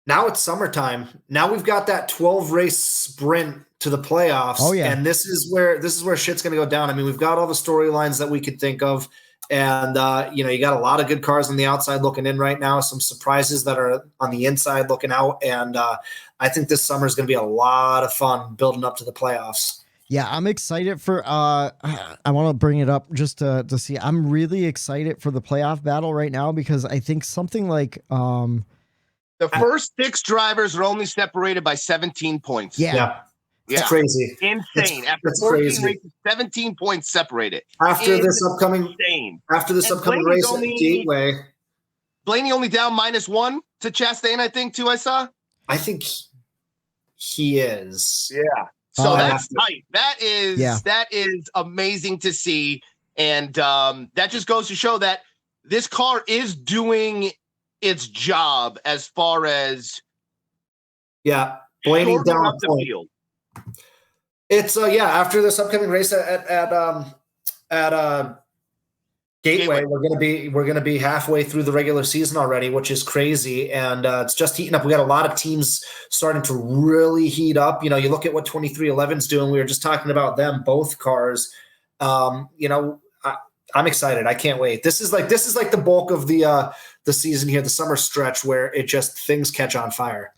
now it's summertime. Now we've got that 12 race sprint to the playoffs. Oh yeah. And this is where shit's going to go down. I mean, we've got all the storylines that we could think of. And, you got a lot of good cars on the outside looking in right now, some surprises that are on the inside looking out. And I think this summer is going to be a lot of fun building up to the playoffs. Yeah, I'm excited for I want to bring it up just to see. I'm really excited for the playoff battle right now because I think something like the first 6 drivers are only separated by 17 points. Yeah. It's crazy. Insane. After it's 14 crazy. races, 17 points separated. After this upcoming race at Gateway. Blaney only down -1 to Chastain, I think, too, I saw. I think he is. Yeah. So that's tight. That is amazing to see. And that just goes to show that this car is doing its job as far as Blaney down the field. It's after this upcoming race at Gateway, we're gonna be halfway through the regular season already, which is crazy, and it's just heating up. We got a lot of teams starting to really heat up. You look at what 2311's doing. We were just talking about them, both cars. I'm excited. I can't wait. This is like the bulk of the season here, the summer stretch, where it just things catch on fire.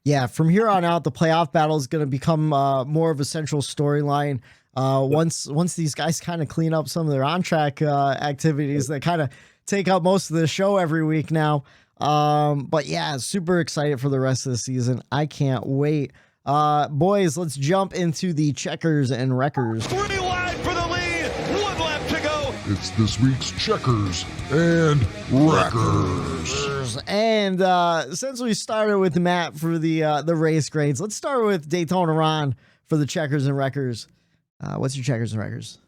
Yeah, from here on out, the playoff battle is going to become more of a central storyline. Once these guys kind of clean up some of their on-track activities that kind of take up most of the show every week now. But yeah, super excited for the rest of the season. I can't wait. Boys, let's jump into the checkers and wreckers. 3 wide for the lead. 1 lap to go. It's this week's checkers and wreckers. And since we started with Matt for the race grades, let's start with Daytona Ron for the checkers and wreckers. What's your checkers and wreckers?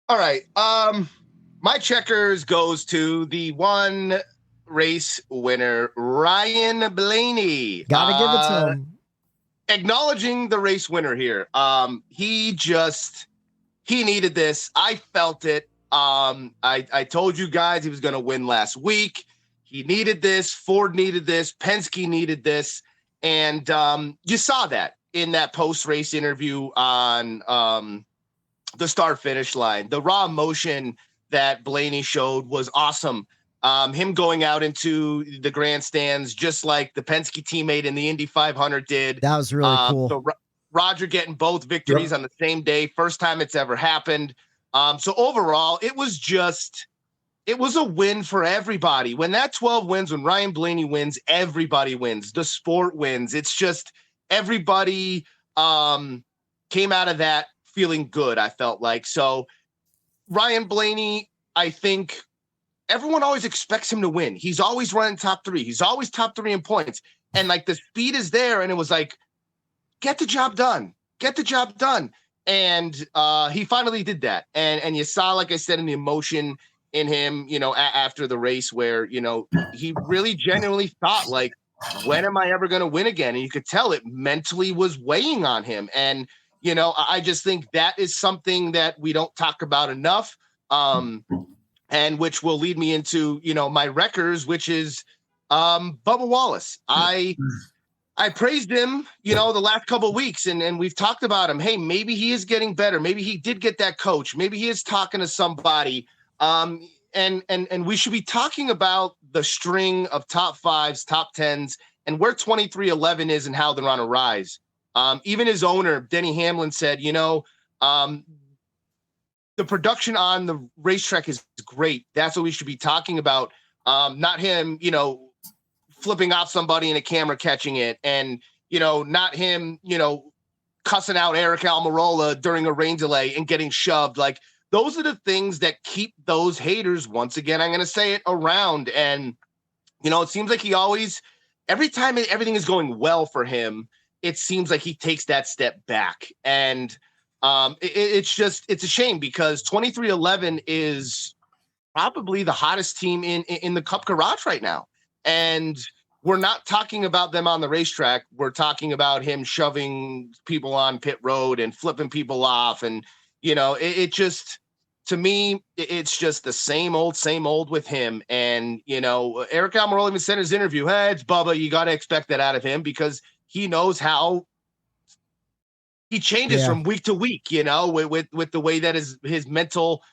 All right. My checkers goes to the 1 race winner, Ryan Blaney. Gotta give it to him. Acknowledging the race winner here. He needed this. I felt it. I told you guys he was going to win last week. He needed this. Ford needed this. Penske needed this. And you saw that in that post-race interview on the start-finish line. The raw emotion that Blaney showed was awesome. Him going out into the grandstands just like the Penske teammate in the Indy 500 did. That was really cool. So Roger getting both victories on the same day. First time it's ever happened. So overall, it was a win for everybody. When that 12 wins, when Ryan Blaney wins, everybody wins. The sport wins. It's just everybody came out of that feeling good, I felt like. So Ryan Blaney, I think everyone always expects him to win. He's always running top 3. He's always top 3 in points. And like the speed is there. And it was like, get the job done. Get the job done. And he finally did that. And you saw, like I said, in the emotion in him, after the race where, he really genuinely thought like, when am I ever going to win again? And you could tell it mentally was weighing on him. And, I just think that is something that we don't talk about enough. And which will lead me into, my wreckers, which is Bubba Wallace. I praised him, the last couple of weeks, and we've talked about him. Hey, maybe he is getting better. Maybe he did get that coach. Maybe he is talking to somebody. And we should be talking about the string of top 5s, top 10s, and where 2311 is and how they're on a rise. Even his owner, Denny Hamlin, said, the production on the racetrack is great. That's what we should be talking about. Not him, flipping off somebody and a camera catching it. And, not him, cussing out Eric Almirola during a rain delay and getting shoved. Like, those are the things that keep those haters, once again, I'm going to say it, around. And, it seems like he always, every time everything is going well for him, it seems like he takes that step back. And it's a shame because 2311 is probably the hottest team in the Cup garage right now. And we're not talking about them on the racetrack. We're talking about him shoving people on pit road and flipping people off. And, it just, to me, it's just the same old with him. And, Eric Almirola even said in his interview, hey, it's Bubba. You got to expect that out of him because he knows how he changes from week to week, with the way that his mental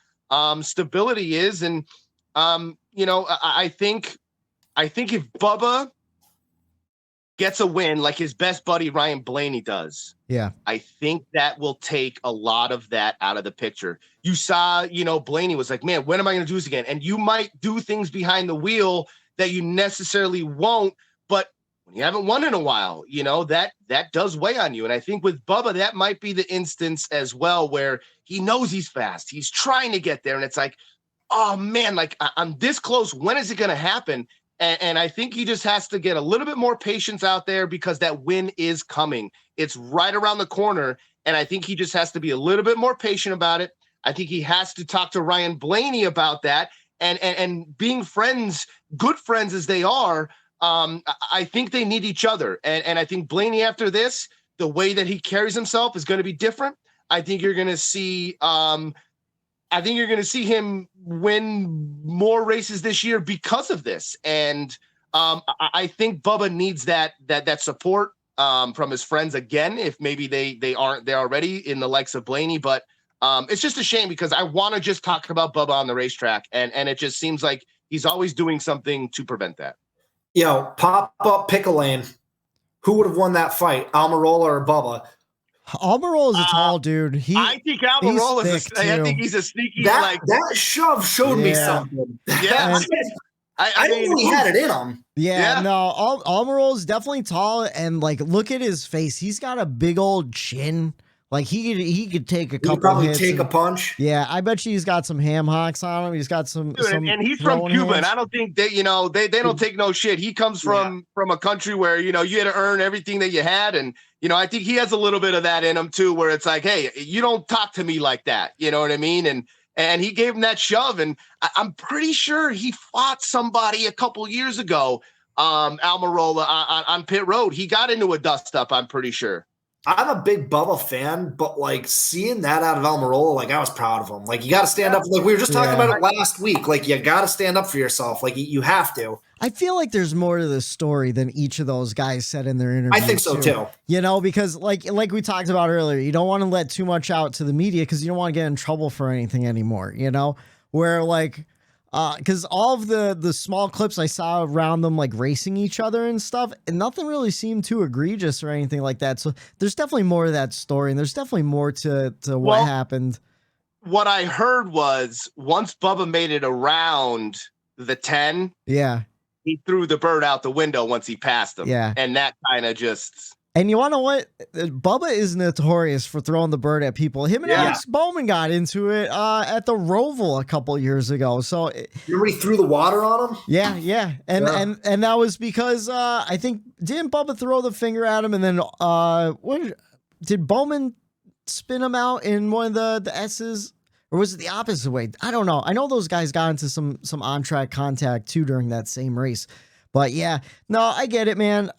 stability is. And, I think if Bubba gets a win like his best buddy Ryan Blaney does, I think that will take a lot of that out of the picture. You saw, Blaney was like, man, when am I going to do this again? And you might do things behind the wheel that you necessarily won't, but when you haven't won in a while, that does weigh on you. And I think with Bubba, that might be the instance as well, where he knows he's fast. He's trying to get there. And it's like, oh man, like I'm this close. When is it going to happen? And I think he just has to get a little bit more patience out there, because that win is coming. It's right around the corner. And I think he just has to be a little bit more patient about it. I think he has to talk to Ryan Blaney about that. And being friends, good friends as they are, I think they need each other. And I think Blaney, after this, the way that he carries himself is going to be different. I think you're going to see him win more races this year because of this. And I think Bubba needs that support from his friends again, if maybe they aren't there already in the likes of Blaney. But it's just a shame, because I want to just talk about Bubba on the racetrack. And it just seems like he's always doing something to prevent that. Pop up, pick a lane. Who would have won that fight, Almirola or Bubba? Almirola is a tall dude. I think Almirola I think he's a sneaky. That shove showed me something. Yeah, I didn't know he had it in him. Yeah. No, Almirola is definitely tall, and like, look at his face. He's got a big old chin. Like he could take a couple. Probably hits take a punch. Yeah, I bet you he's got some ham hocks on him. He's got some and he's from Cuba, and I don't think they don't take no shit. He comes from a country where you had to earn everything that you had, and I think he has a little bit of that in him too, where it's like, hey, you don't talk to me like that. You know what I mean? And he gave him that shove, and I'm pretty sure he fought somebody a couple years ago, Almirola on pit road. He got into a dust up, I'm pretty sure. I'm a big Bubba fan, but like seeing that out of Almirola, like I was proud of him. Like you got to stand up. Like we were just talking about it last week. Like you got to stand up for yourself. Like you have to. I feel like there's more to this story than each of those guys said in their interviews. I think so too. Because like we talked about earlier, you don't want to let too much out to the media because you don't want to get in trouble for anything anymore. Where like. Because all of the small clips I saw around them like racing each other and stuff, and nothing really seemed too egregious or anything like that. So there's definitely more to that story, and there's definitely more to what happened. What I heard was once Bubba made it around the 10, he threw the bird out the window once he passed him. Yeah, and that kind of just. And you want to know what? Bubba is notorious for throwing the bird at people. Him and Alex Bowman got into it at the Roval a couple years ago. So remember he threw the water on him? Yeah. And that was because I think didn't Bubba throw the finger at him, and then did Bowman spin him out in one of the S's, or was it the opposite way? I don't know. I know those guys got into some on track contact too during that same race. But yeah, no, I get it, man.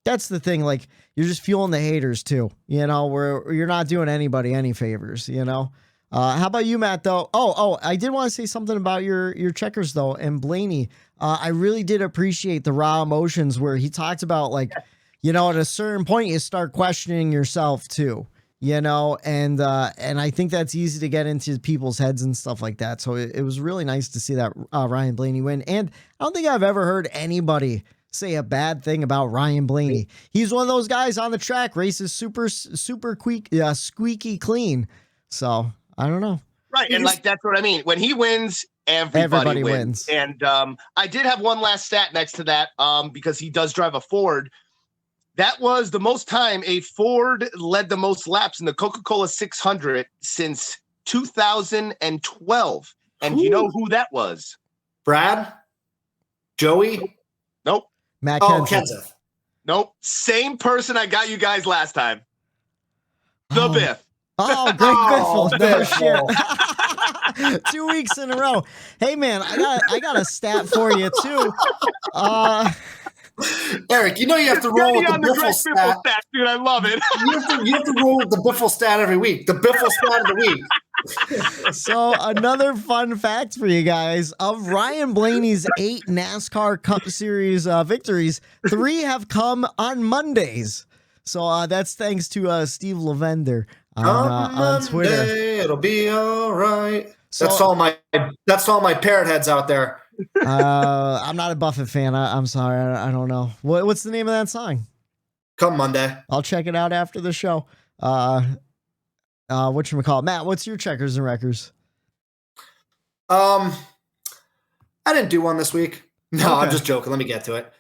That's the thing. Like, you're just fueling the haters too, where you're not doing anybody any favors, How about you, Matt, though? Oh, I did want to say something about your checkers though. And Blaney, I really did appreciate the raw emotions where he talked about like, at a certain point you start questioning yourself too, and I think that's easy to get into people's heads and stuff like that. So it was really nice to see that Ryan Blaney win. And I don't think I've ever heard anybody say a bad thing about Ryan Blaney. He's one of those guys on the track, races super squeaky clean. So I don't know. Right. And like, that's what I mean. When he wins, everybody wins. And I did have one last stat next to that because he does drive a Ford. That was the most time a Ford led the most laps in the Coca-Cola 600 since 2012. And you know who that was? Brad? Joey? Nope. Matt Kenseth. Nope. Same person I got you guys last time. The Biff. Oh, Greg Biffle. No shit. 2 weeks in a row. Hey man, I got a stat for you too. Eric, you have to roll with the Biffle stat. Dude, I love it. You have to roll with the Biffle stat every week. The Biffle stat of the week. So another fun fact for you guys: of Ryan Blaney's 8 NASCAR Cup Series victories, 3 have come on Mondays. So that's thanks to Steve Lavender on Twitter. It'll be all right. So, that's all my parrot heads out there. I'm not a Buffett fan. I'm sorry. I don't know. What's the name of that song? Come Monday. I'll check it out after the show. Whatchamacallit? Matt, what's your checkers and wreckers? I didn't do one this week. No, Okay. I'm just joking. Let me get to it.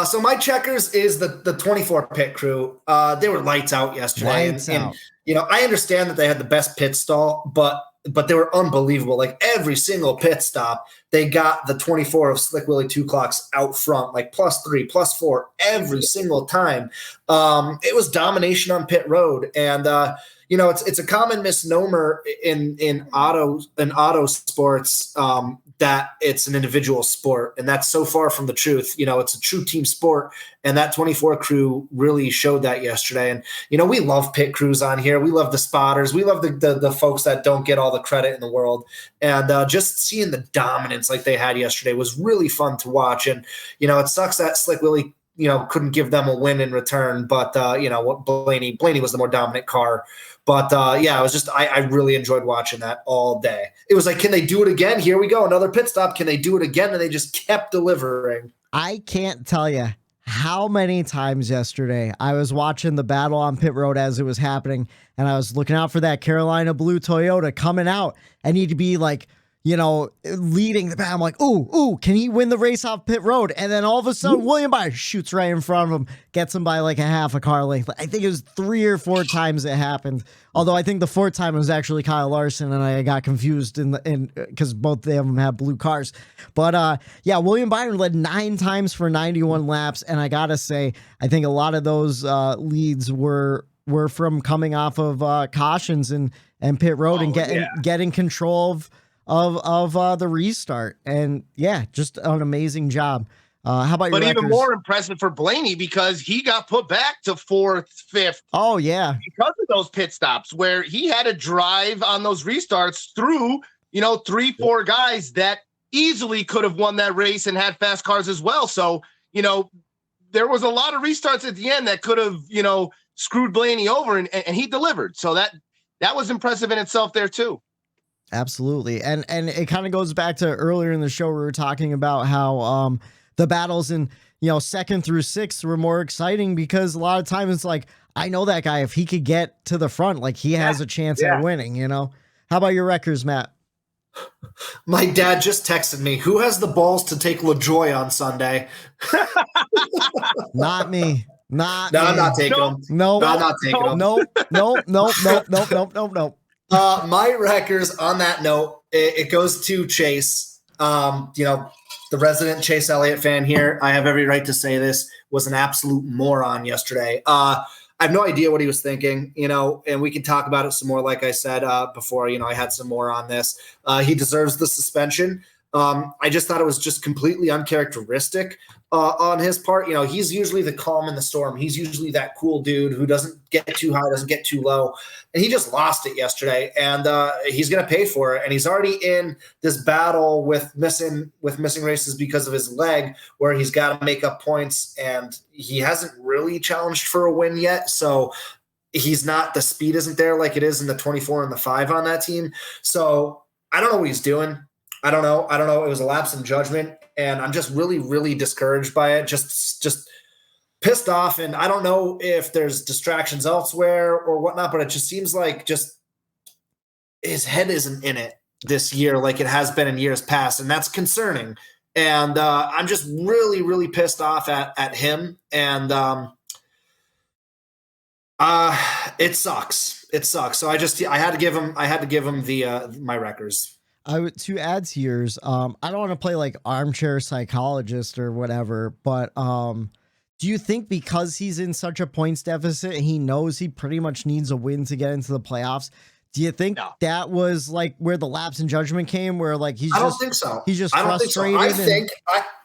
So my checkers is the 24 pit crew. They were lights out yesterday. Lights and, out. you know, I understand that they had the best pit stall, but they were unbelievable. Like every single pit stop, they got the 24 of Slick Willie 2 clocks out front, like +3, +4 every single time. It was domination on pit road. And, you know, it's a common misnomer in auto sports that it's an individual sport, and that's so far from the truth. You know, it's a true team sport, and that 24 crew really showed that yesterday. And you know, we love pit crews on here. We love the spotters. We love the folks that don't get all the credit in the world. And just seeing the dominance like they had yesterday was really fun to watch. And you know, it sucks that Slick Willie, you know, couldn't give them a win in return. But you know, what Blaney was the more dominant car. But yeah, it was just I really enjoyed watching that all day. It was like, can they do it again? Here we go, another pit stop. Can they do it again? And they just kept delivering. I can't tell you how many times yesterday I was watching the battle on pit road as it was happening, and I was looking out for that Carolina blue Toyota coming out. I need to be like, you know, leading the battle. I'm like, ooh, can he win the race off pit road? And then all of a sudden, William Byron shoots right in front of him, gets him by like a half a car length. I think it was 3 or 4 times it happened. Although I think the 4th time was actually Kyle Larson, and I got confused because both of them have blue cars. But yeah, William Byron led 9 times for 91 laps, and I gotta say, I think a lot of those leads were from coming off of cautions and pit road and getting control of the restart. And yeah, just an amazing job. How about your even records? more impressive for Blaney because he got put back to 4th, 5th. Oh yeah, because of those pit stops where he had to drive on those restarts through, you know, 3-4 guys that easily could have won that race and had fast cars as well. So, you know, there was a lot of restarts at the end that could have, you know, screwed Blaney over, and he delivered. So that was impressive in itself there too. Absolutely. And it kind of goes back to earlier in the show, we were talking about how the battles in, you know, 2nd through 6th were more exciting because a lot of times it's like, I know that guy, if he could get to the front, like he has a chance at winning, you know. How about your records, Matt? My dad just texted me, who has the balls to take LaJoy on Sunday? Not me. I'm not taking him. No, I'm not taking him. No. My records on that note, it goes to Chase. You know, the resident Chase Elliott fan here, I have every right to say this, was an absolute moron yesterday. I have no idea what he was thinking, you know, and we can talk about it some more. Like I said before, you know, I had some more on this. He deserves the suspension. I just thought it was just completely uncharacteristic on his part. You know, he's usually the calm in the storm. He's usually that cool dude who doesn't get too high, doesn't get too low. And he just lost it yesterday, and he's going to pay for it. And he's already in this battle with missing races because of his leg, where he's got to make up points, and he hasn't really challenged for a win yet. So he's not, the speed isn't there like it is in the 24 and the 5 on that team. So I don't know what he's doing. I don't know. It was a lapse in judgment, and I'm just really, really discouraged by it. Just pissed off, and I don't know if there's distractions elsewhere or whatnot, but it just seems like just his head isn't in it this year like it has been in years past, and that's concerning. And I'm just really, really pissed off at him, and it sucks. It sucks. So I had to give him the my records. To add to yours, I don't want to play like armchair psychologist or whatever, but do you think because he's in such a points deficit, he knows he pretty much needs a win to get into the playoffs? Do you think that was like where the lapse in judgment came, where like I don't think so. He's just frustrated.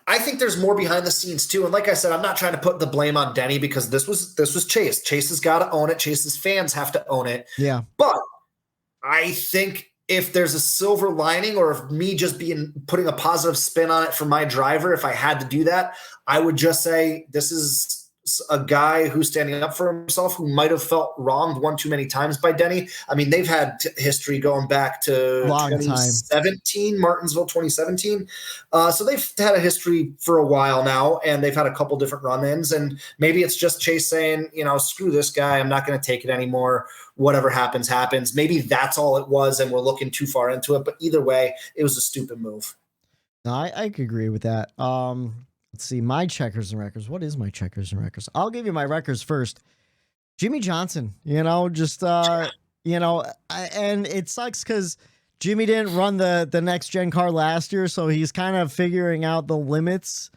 I think there's more behind the scenes too. And like I said, I'm not trying to put the blame on Denny because this was Chase. Chase has got to own it. Chase's fans have to own it. Yeah. But I think if there's a silver lining, or if me just putting a positive spin on it for my driver, if I had to do that, I would just say this is a guy who's standing up for himself, who might have felt wronged one too many times by Denny. I mean, they've had history going back to Long 2017, Martinsville 2017. So they've had a history for a while now, and they've had a couple different run-ins. And maybe it's just Chase saying, screw this guy. I'm not going to take it anymore. Whatever happens, happens. Maybe that's all it was, and we're looking too far into it. But either way, it was a stupid move. No, I could agree with that. Let's see, my checkers and records. What is my checkers and records? I'll give you my records first. Jimmy Johnson, and it sucks because Jimmy didn't run the next gen car last year, so he's kind of figuring out the limits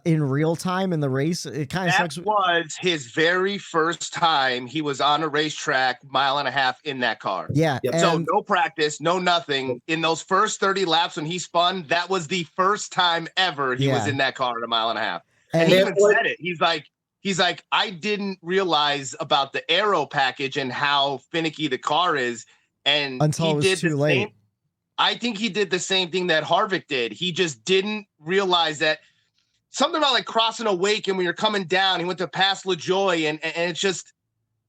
in real time in the race. It kind of sucks. That was his very first time he was on a racetrack, 1.5 miles in that car. Yeah. Yep. So no practice, no nothing. In those first 30 laps when he spun, that was the first time ever he was in that car at 1.5 miles. And he even said it. He's like, I didn't realize about the aero package and how finicky the car is. And until it was too late. I think he did the same thing that Harvick did. He just didn't realize that. Something about like crossing a wake, and when you're coming down, he went to pass LaJoy, and it's just,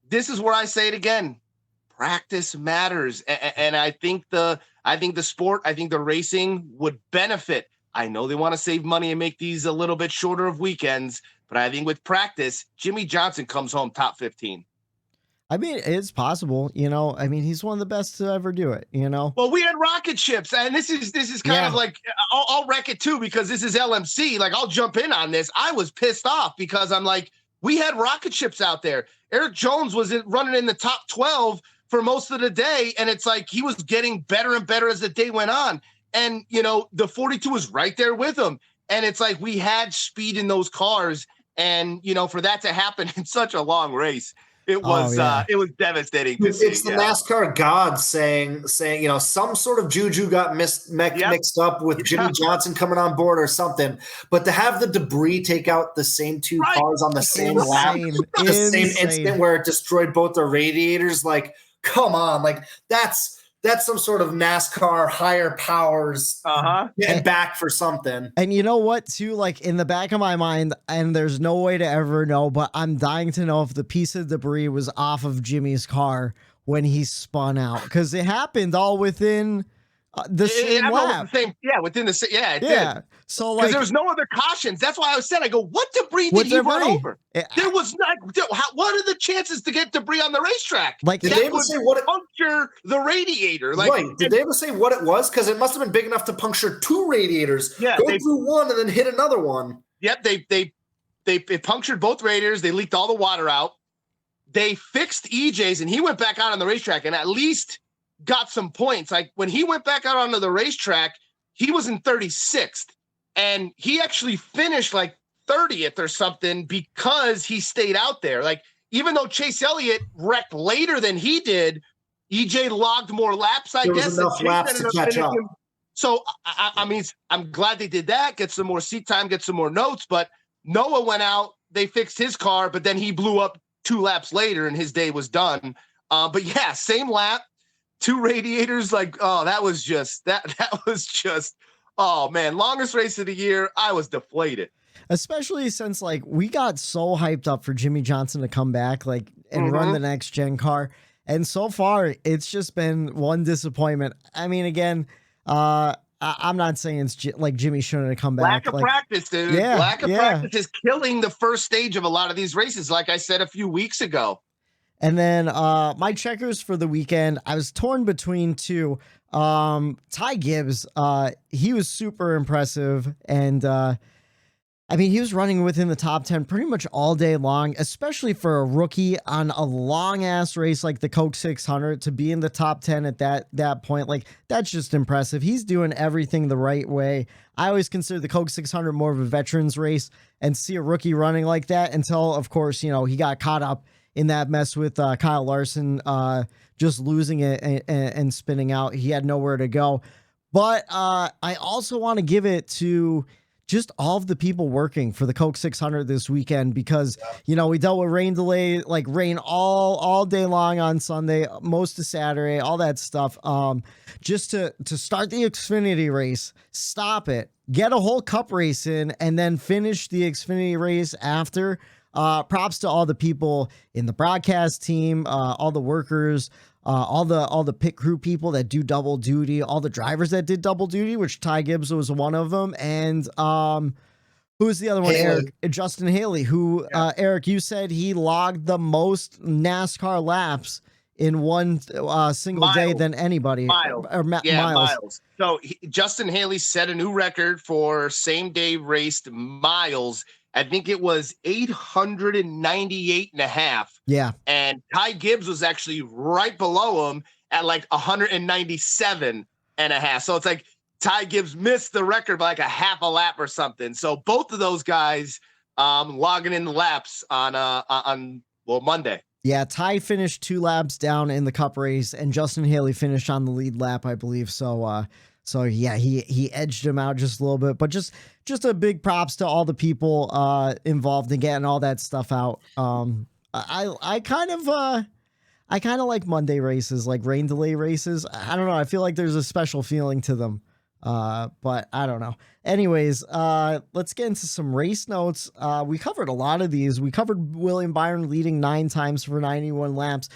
this is where I say it again. Practice matters. And I think the sport, I think the racing would benefit. I know they want to save money and make these a little bit shorter of weekends, but I think with practice, Jimmy Johnson comes home top 15. I mean, it's possible, I mean, he's one of the best to ever do it, Well, we had rocket ships, and this is kind of like, I'll wreck it too, because this is LMC. Like, I'll jump in on this. I was pissed off because I'm like, we had rocket ships out there. Eric Jones was running in the top 12 for most of the day, and it's like he was getting better and better as the day went on. And, the 42 was right there with him. And it's like we had speed in those cars, and, for that to happen in such a long race, it was devastating to see. It's the NASCAR gods saying, some sort of juju got mixed up with Jimmy Johnson coming on board or something. But to have the debris take out the same two cars on the same lap, the same instant where it destroyed both the radiators, like, come on, like that's some sort of NASCAR higher powers getting back for something. And you know what, too? Like, in the back of my mind, and there's no way to ever know, but I'm dying to know if the piece of debris was off of Jimmy's car when he spun out, because it happened all within the same lap. Within the same. Yeah, it did. So, because there was no other cautions. That's why I said, I go, what debris did he run over? There was not. What are the chances to get debris on the racetrack? Like, did they ever say what puncture the radiator? Like, right? Did they ever say what it was? Because it must have been big enough to puncture two radiators. Yeah, go through one and then hit another one. Yep, they punctured both radiators. They leaked all the water out. They fixed EJ's, and he went back out on the racetrack and at least got some points. Like, when he went back out onto the racetrack, he was in 36th. And he actually finished like 30th or something because he stayed out there. Like, even though Chase Elliott wrecked later than he did, EJ logged more laps, I guess. There was enough laps to catch up. So, I mean, I'm glad they did that, get some more seat time, get some more notes. But Noah went out, they fixed his car, but then he blew up 2 laps later and his day was done. But yeah, same lap, 2 radiators. Like, oh, that was just, oh man, longest race of the year. I was deflated. Especially since, like, we got so hyped up for Jimmy Johnson to come back, like, and run the next gen car. And so far, it's just been one disappointment. I mean, again, I'm not saying it's like Jimmy shouldn't have come back. Lack of practice, dude. Lack of practice is killing the first stage of a lot of these races, like I said a few weeks ago. And then my checkers for the weekend, I was torn between 2. Ty Gibbs, he was super impressive, and I mean, he was running within the top 10 pretty much all day long, especially for a rookie on a long ass race like the Coke 600 to be in the top 10 at that point. Like, that's just impressive. He's doing everything the right way. I always consider the Coke 600 more of a veterans race, and see a rookie running like that until, of course, he got caught up in that mess with Kyle Larson, just losing it and spinning out. He had nowhere to go. But I also want to give it to just all of the people working for the Coke 600 this weekend, because, we dealt with rain delay, like rain all day long on Sunday, most of Saturday, all that stuff. Just to start the Xfinity race, stop it, get a whole cup race in, and then finish the Xfinity race after. props to all the people in the broadcast team, all the workers, all the pit crew people that do double duty, all the drivers that did double duty, which Ty Gibbs was one of them. And who's the other one? Haley. Justin Haley, who, Eric, you said he logged the most NASCAR laps in one single day than anybody. Miles. So Justin Haley set a new record for same day raced miles. I think it was 898 and a half. Yeah. And Ty Gibbs was actually right below him at like 197 and a half. So it's like Ty Gibbs missed the record by like a half a lap or something. So both of those guys logging in the laps on Monday. Yeah, Ty finished 2 laps down in the Cup race, and Justin Haley finished on the lead lap, I believe. So yeah, he edged him out just a little bit, but just a big props to all the people involved in getting all that stuff out. I kind of like Monday races, like rain delay races. I don't know. I feel like there's a special feeling to them. But I don't know. Anyways, let's get into some race notes. We covered a lot of these. We covered William Byron leading 9 times for 91 laps.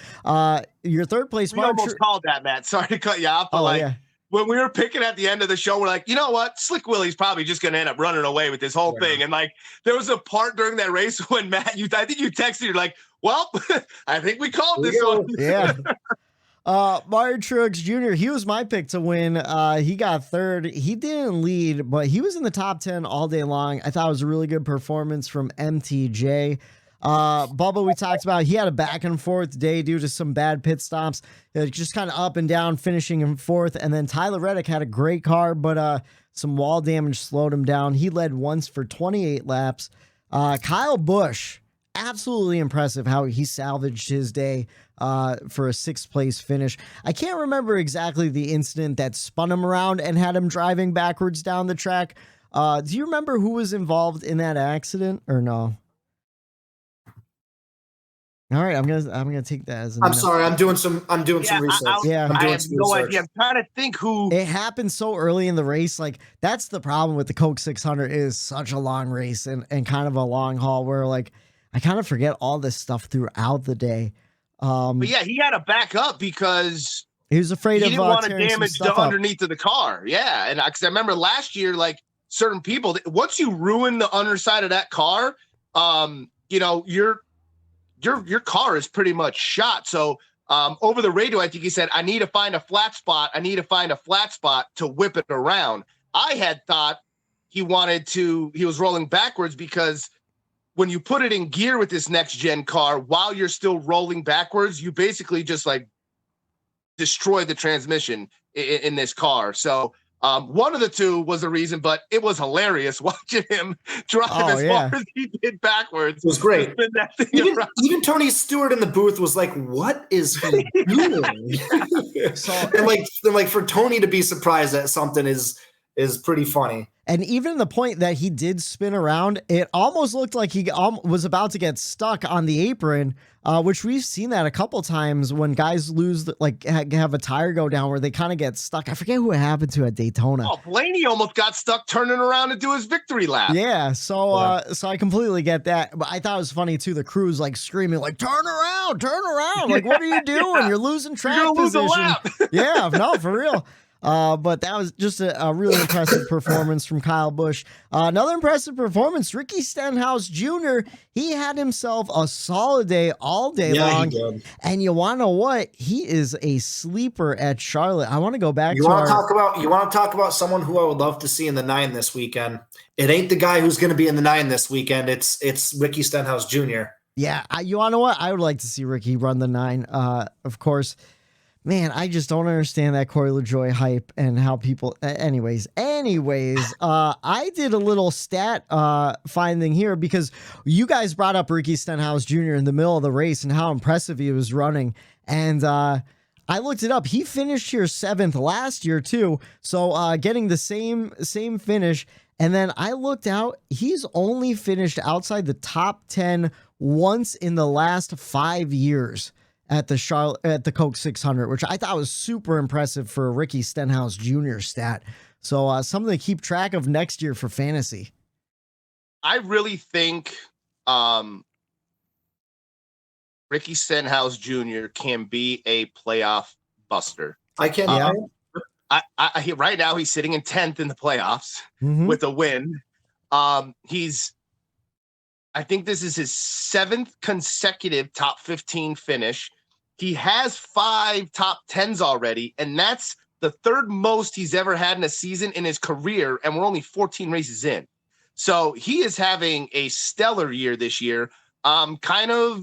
Your third place. We almost called that, Matt. Sorry to cut you off. But when we were picking at the end of the show, we're like, you know what? Slick Willie's probably just going to end up running away with this whole thing. And like, there was a part during that race when Matt, I think you texted, you're like, well, I think we called this one. Yeah. Martin Truex Jr., he was my pick to win. He got third. He didn't lead, but he was in the top 10 all day long. I thought it was a really good performance from MTJ. Bubba, we talked about, he had a back and forth day due to some bad pit stops. Just kind of up and down, finishing in fourth. And then Tyler Reddick had a great car, but some wall damage slowed him down. He led once for 28 laps. Kyle Busch, absolutely impressive how he salvaged his day for a 6th place finish. I can't remember exactly the incident that spun him around and had him driving backwards down the track. Do you remember who was involved in that accident or no? All right, I'm gonna take that as. I'm sorry, I'm doing some research. I have no idea. I'm trying to think who. It happened so early in the race. Like, that's the problem with the Coke 600. It is such a long race and kind of a long haul where like I kind of forget all this stuff throughout the day. But yeah, he had to back up because he was afraid he didn't want to tearing damage the underneath of the car. Yeah, and because I remember last year, like certain people, once you ruin the underside of that car, your car is pretty much shot. So over the radio, I think he said, I need to find a flat spot. I need to find a flat spot to whip it around. I had thought he was rolling backwards because when you put it in gear with this next gen car, while you're still rolling backwards, you basically just like destroy the transmission in this car. So one of the two was the reason, but it was hilarious watching him drive far as he did backwards. It was great. Even Tony Stewart in the booth was like, "What is he doing?" and like for Tony to be surprised at something is pretty funny. And even the point that he did spin around, it almost looked like he was about to get stuck on the apron, which we've seen that a couple times when guys lose, like have a tire go down where they kind of get stuck. I forget who it happened to at Daytona. Oh, Blaney almost got stuck turning around to do his victory lap. Yeah, so I completely get that. But I thought it was funny too. The crew's like screaming, like turn around. Like, what are you doing? You're losing track position. Lose a lap. Yeah, no, for real. But that was just a really impressive performance from Kyle Busch. Another impressive performance, Ricky Stenhouse Jr. He had himself a solid day all day long. He did. And you want to know what? He is a sleeper at Charlotte. I want to go back you want to talk about someone who I would love to see in the 9 this weekend. It ain't the guy who's going to be in the 9 this weekend. It's Ricky Stenhouse Jr. Yeah, you want to know what? I would like to see Ricky run the 9. Of course. Man, I just don't understand that Corey LaJoie hype and how people. Anyways, I did a little stat finding here because you guys brought up Ricky Stenhouse Jr. in the middle of the race and how impressive he was running, and I looked it up. He finished here 7th last year too, so getting the same finish. And then I looked out; he's only finished outside the top 10 once in the last 5 years at the Coke 600, which I thought was super impressive for a Ricky Stenhouse Jr. stat. So something to keep track of next year for fantasy. I really think Ricky Stenhouse Jr. can be a playoff buster. I can't. Right now he's sitting in 10th in the playoffs with a win. I think this is his 7th consecutive top 15 finish. He has 5 top 10s already, and that's the 3rd most he's ever had in a season in his career, and we're only 14 races in. So he is having a stellar year this year, kind of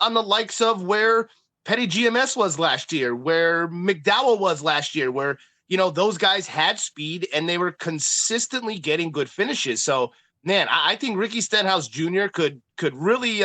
on the likes of where Petty GMS was last year, where McDowell was last year, where those guys had speed and they were consistently getting good finishes. So, man, I think Ricky Stenhouse Jr. could really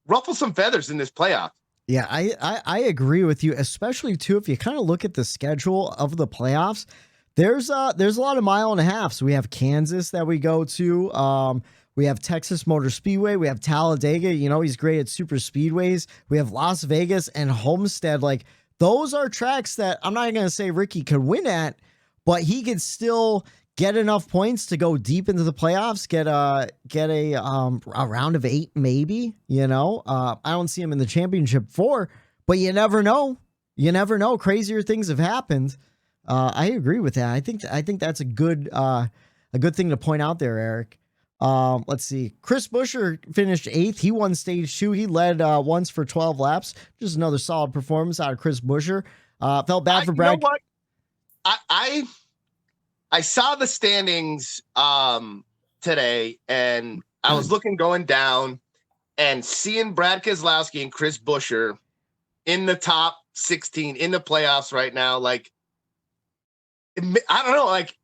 ruffle some feathers in this playoff. Yeah, I agree with you, especially too if you kind of look at the schedule of the playoffs. There's a lot of mile and a half. So we have Kansas that we go to. We have Texas Motor Speedway. We have Talladega. He's great at super speedways. We have Las Vegas and Homestead. Like, those are tracks that I'm not going to say Ricky could win at, but he could still get enough points to go deep into the playoffs, get a round of 8, maybe, I don't see him in the championship 4, but you never know. Crazier things have happened. I agree with that. I think that's a good thing to point out there, Eric. Let's see. Chris Buescher finished 8th. He won stage 2. He led once for 12 laps. Just another solid performance out of Chris Buescher. Felt bad for Brad. You know what? I saw the standings today, and I was going down and seeing Brad Keselowski and Chris Buescher in the top 16 in the playoffs right now. Like, I don't know, like,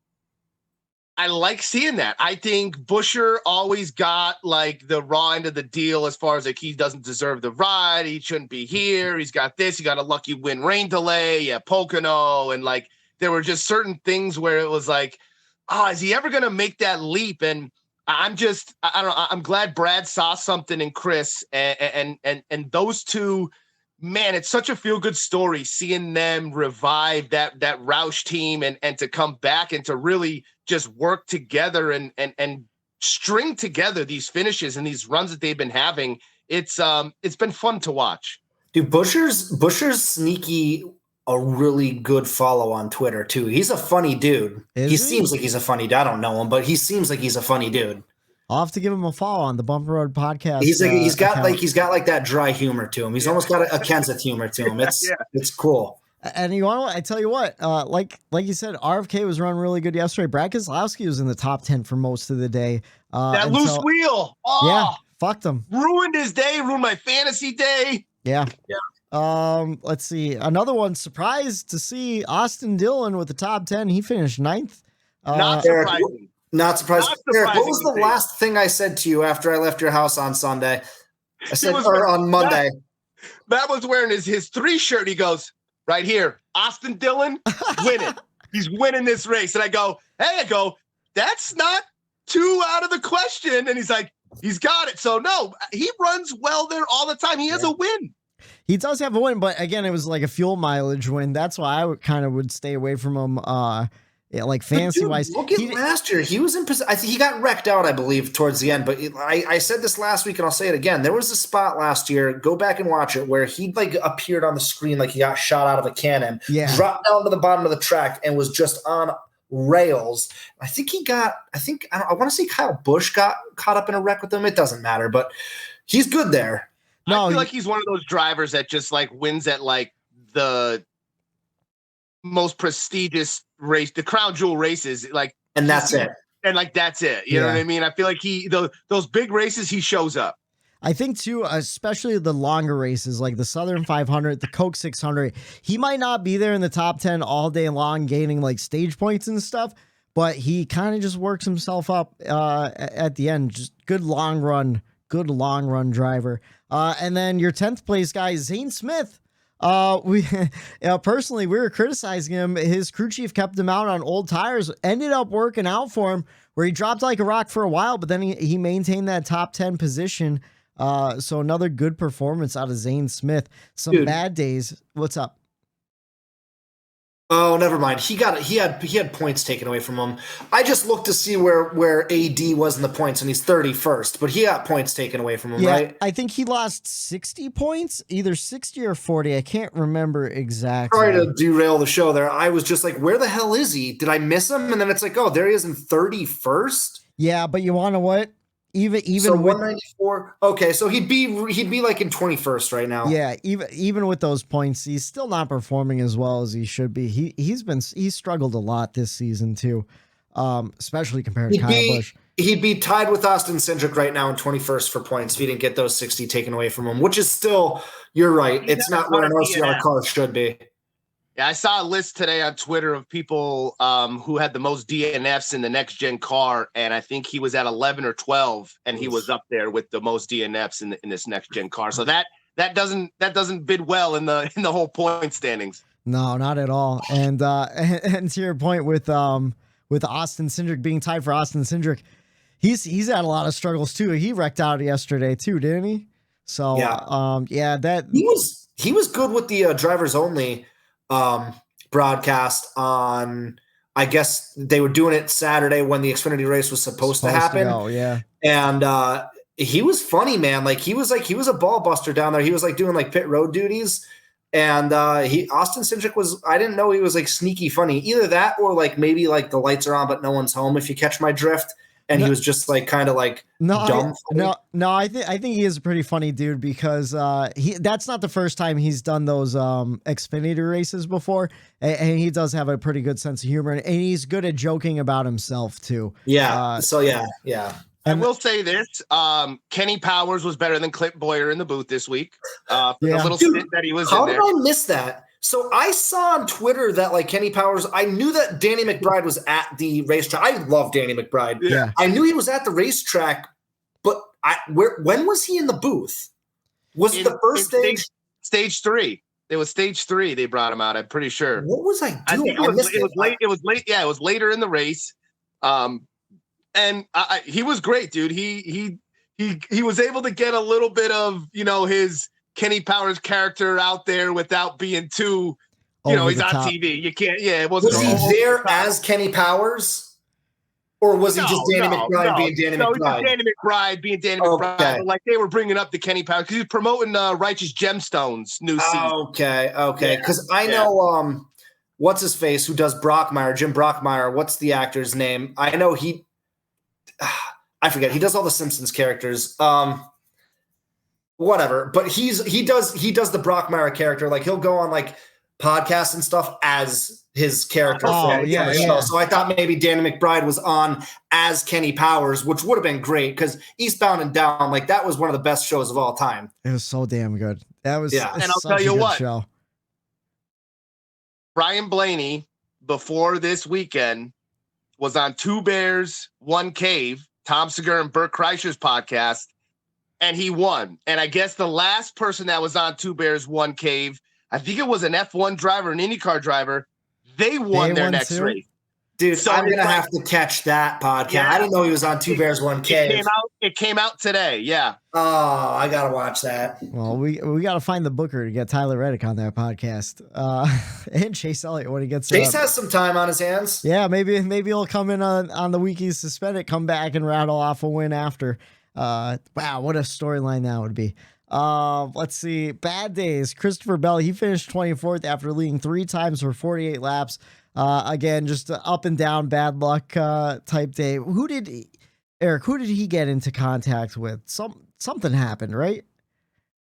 I like seeing that. I think Buescher always got like the raw end of the deal as far as like he doesn't deserve the ride. He shouldn't be here. He's got this. He got a lucky win rain delay. Yeah, Pocono. And like there were just certain things where it was like, is he ever going to make that leap? And I don't know. I'm glad Brad saw something in Chris and those two. Man, it's such a feel-good story seeing them revive that Roush team and to come back and to really just work together and string together these finishes and these runs that they've been having. It's been fun to watch. Dude, Buescher's sneaky a really good follow on Twitter too. He's a funny dude. Seems like he's a funny dude. I don't know him, but he seems like he's a funny dude. I'll have to give him a follow on the Bumper Road podcast. He's got that dry humor to him. He's almost got a Kenseth humor to him. It's cool. And I tell you what, like you said, RFK was running really good yesterday. Brad Keselowski was in the top 10 for most of the day. That loose wheel. Yeah, fucked him. Ruined his day, ruined my fantasy day. Yeah. Let's see. Another one, surprised to see Austin Dillon with the top 10. He finished 9th. Not surprising. Not surprised. Eric, what was the last thing I said to you after I left your house on Sunday? I said, on Monday. Matt was wearing his 3 shirt. He goes, right here, Austin Dillon, winning. He's winning this race. And I go, that's not too out of the question. And he's like, he's got it. So no, he runs well there all the time. He has a win. He does have a win, but again, it was like a fuel mileage win. That's why I would stay away from him. Yeah, like fantasy wise. Look at last year. He was in position. I think he got wrecked out, I believe, towards the end. But I said this last week, and I'll say it again. There was a spot last year. Go back and watch it where he like appeared on the screen like he got shot out of a cannon. Yeah, dropped down to the bottom of the track and was just on rails. I want to say Kyle Busch got caught up in a wreck with him. It doesn't matter, but he's good there. No, I feel like he's one of those drivers that just like wins at like the most prestigious race, the crown jewel races, like, and that's it. And like that's it. You know what I mean? I feel like those big races, he shows up. I think too, especially the longer races like the Southern 500, the Coke 600. He might not be there in the top 10 all day long, gaining like stage points and stuff, but he kind of just works himself up at the end. Just good long run driver. And then your 10th place guy, Zane Smith. Personally, we were criticizing him. His crew chief kept him out on old tires, ended up working out for him where he dropped like a rock for a while, but then he maintained that top 10 position. So another good performance out of Zane Smith. Some bad days. What's up? Oh, never mind. He had points taken away from him. I just looked to see where AD was in the points, and he's 31st, but he got points taken away from him, right? I think he lost 60 points, either 60 or 40. I can't remember exactly. Sorry to derail the show there. I was just like, where the hell is he? Did I miss him? And then it's like, oh, there he is in 31st. Yeah, but you want to what? Even so with 194. Okay, so he'd be like in 21st right now. Yeah, even with those points, he's still not performing as well as he should be. He's struggled a lot this season too, especially compared to Kyle Busch. He'd be tied with Austin Cindric right now in 21st for points if he didn't get those 60 taken away from him, which is still, you're right, it's not where an OCR car should be. Yeah, I saw a list today on Twitter of people who had the most DNFs in the next gen car, and I think he was at 11 or 12, and he was up there with the most DNFs in this next gen car. So that doesn't bid well in the whole point standings. No, not at all. And to your point with Austin Cindric being tied for Austin Cindric, he's had a lot of struggles too. He wrecked out yesterday too, didn't he? So that he was good with the drivers only broadcast on, I guess they were doing it Saturday when the Xfinity race was supposed to happen. And he was funny, man. He was a ball buster down there. He was doing pit road duties. And Austin Cindric was, I didn't know he was sneaky funny. Either that or maybe the lights are on but no one's home, if you catch my drift. And he was just kind of dumb. I think he is a pretty funny dude because that's not the first time he's done those Xfinity races before, and he does have a pretty good sense of humor, and he's good at joking about himself too. Yeah. I will say this: Kenny Powers was better than Clint Boyer in the booth this week. The little stint that he was in there. How did I miss that? So I saw on Twitter that Kenny Powers, I knew that Danny McBride was at the racetrack. I love Danny McBride. Yeah. I knew he was at the racetrack, but when was he in the booth? Was it the first stage? Stage 3. It was stage 3. They brought him out. I'm pretty sure. What was I doing? I think it was late. It was late. Yeah, it was later in the race. And he was great, dude. He was able to get a little bit of his Kenny Powers character out there without being too, he's on top. TV. You can't, it wasn't. Was he there as Kenny Powers? Or was he just Danny McBride being Danny McBride? No, Danny McBride being Danny McBride. But they were bringing up the Kenny Powers because he's promoting Righteous Gemstones new season. Okay. Because I know, what's his face, who does Brockmire, Jim Brockmire. What's the actor's name? I know I forget. He does all the Simpsons characters. Whatever, but he does the Brockmire character. He'll go on podcasts and stuff as his character. Show. So I thought maybe Danny McBride was on as Kenny Powers, which would have been great because Eastbound and Down, that was one of the best shows of all time. It was so damn good. That was and I'll tell you what, show. Ryan Blaney before this weekend was on Two Bears, One Cave, Tom Segura and Burt Kreischer's podcast. And he won. And I guess the last person that was on Two Bears, One Cave, I think it was an F1 driver, an IndyCar driver. They won their next race. Dude, so I'm going to have to catch that podcast. Yeah. I didn't know he was on Two Bears, One Cave. It came out today, yeah. Oh, I got to watch that. Well, we got to find the booker to get Tyler Reddick on that podcast. And Chase Elliott when he gets Chase has some time on his hands. Yeah, maybe he'll come in on the week he's suspended, come back and rattle off a win after. Wow, what a storyline that would be. Let's see. Bad days. Christopher Bell, he finished 24th after leading 3 times for 48 laps. Again, just up and down, bad luck type day. Eric, who did he get into contact with? Something happened, right?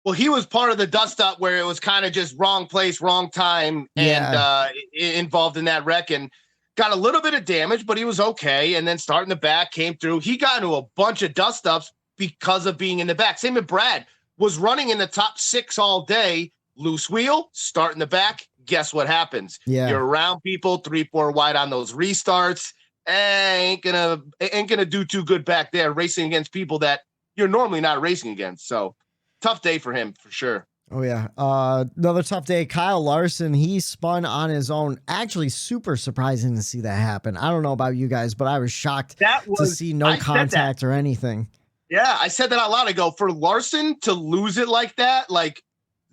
Well, he was part of the dust up where it was kind of just wrong place, wrong time, and involved in that wreck, and got a little bit of damage, but he was okay. And then starting the back came through. He got into a bunch of dust ups because of being in the back. Same with Brad, was running in the top 6 all day, loose wheel, start in the back. Guess what happens? Yeah. You're around people 3-4 wide on those restarts. Ain't gonna do too good back there racing against people that you're normally not racing against. So tough day for him for sure. Oh yeah. Another tough day. Kyle Larson, he spun on his own. Actually, super surprising to see that happen. I don't know about you guys, but I was shocked to see no contact or anything. Yeah, I said that out loud. I go, for Larson to lose it like that,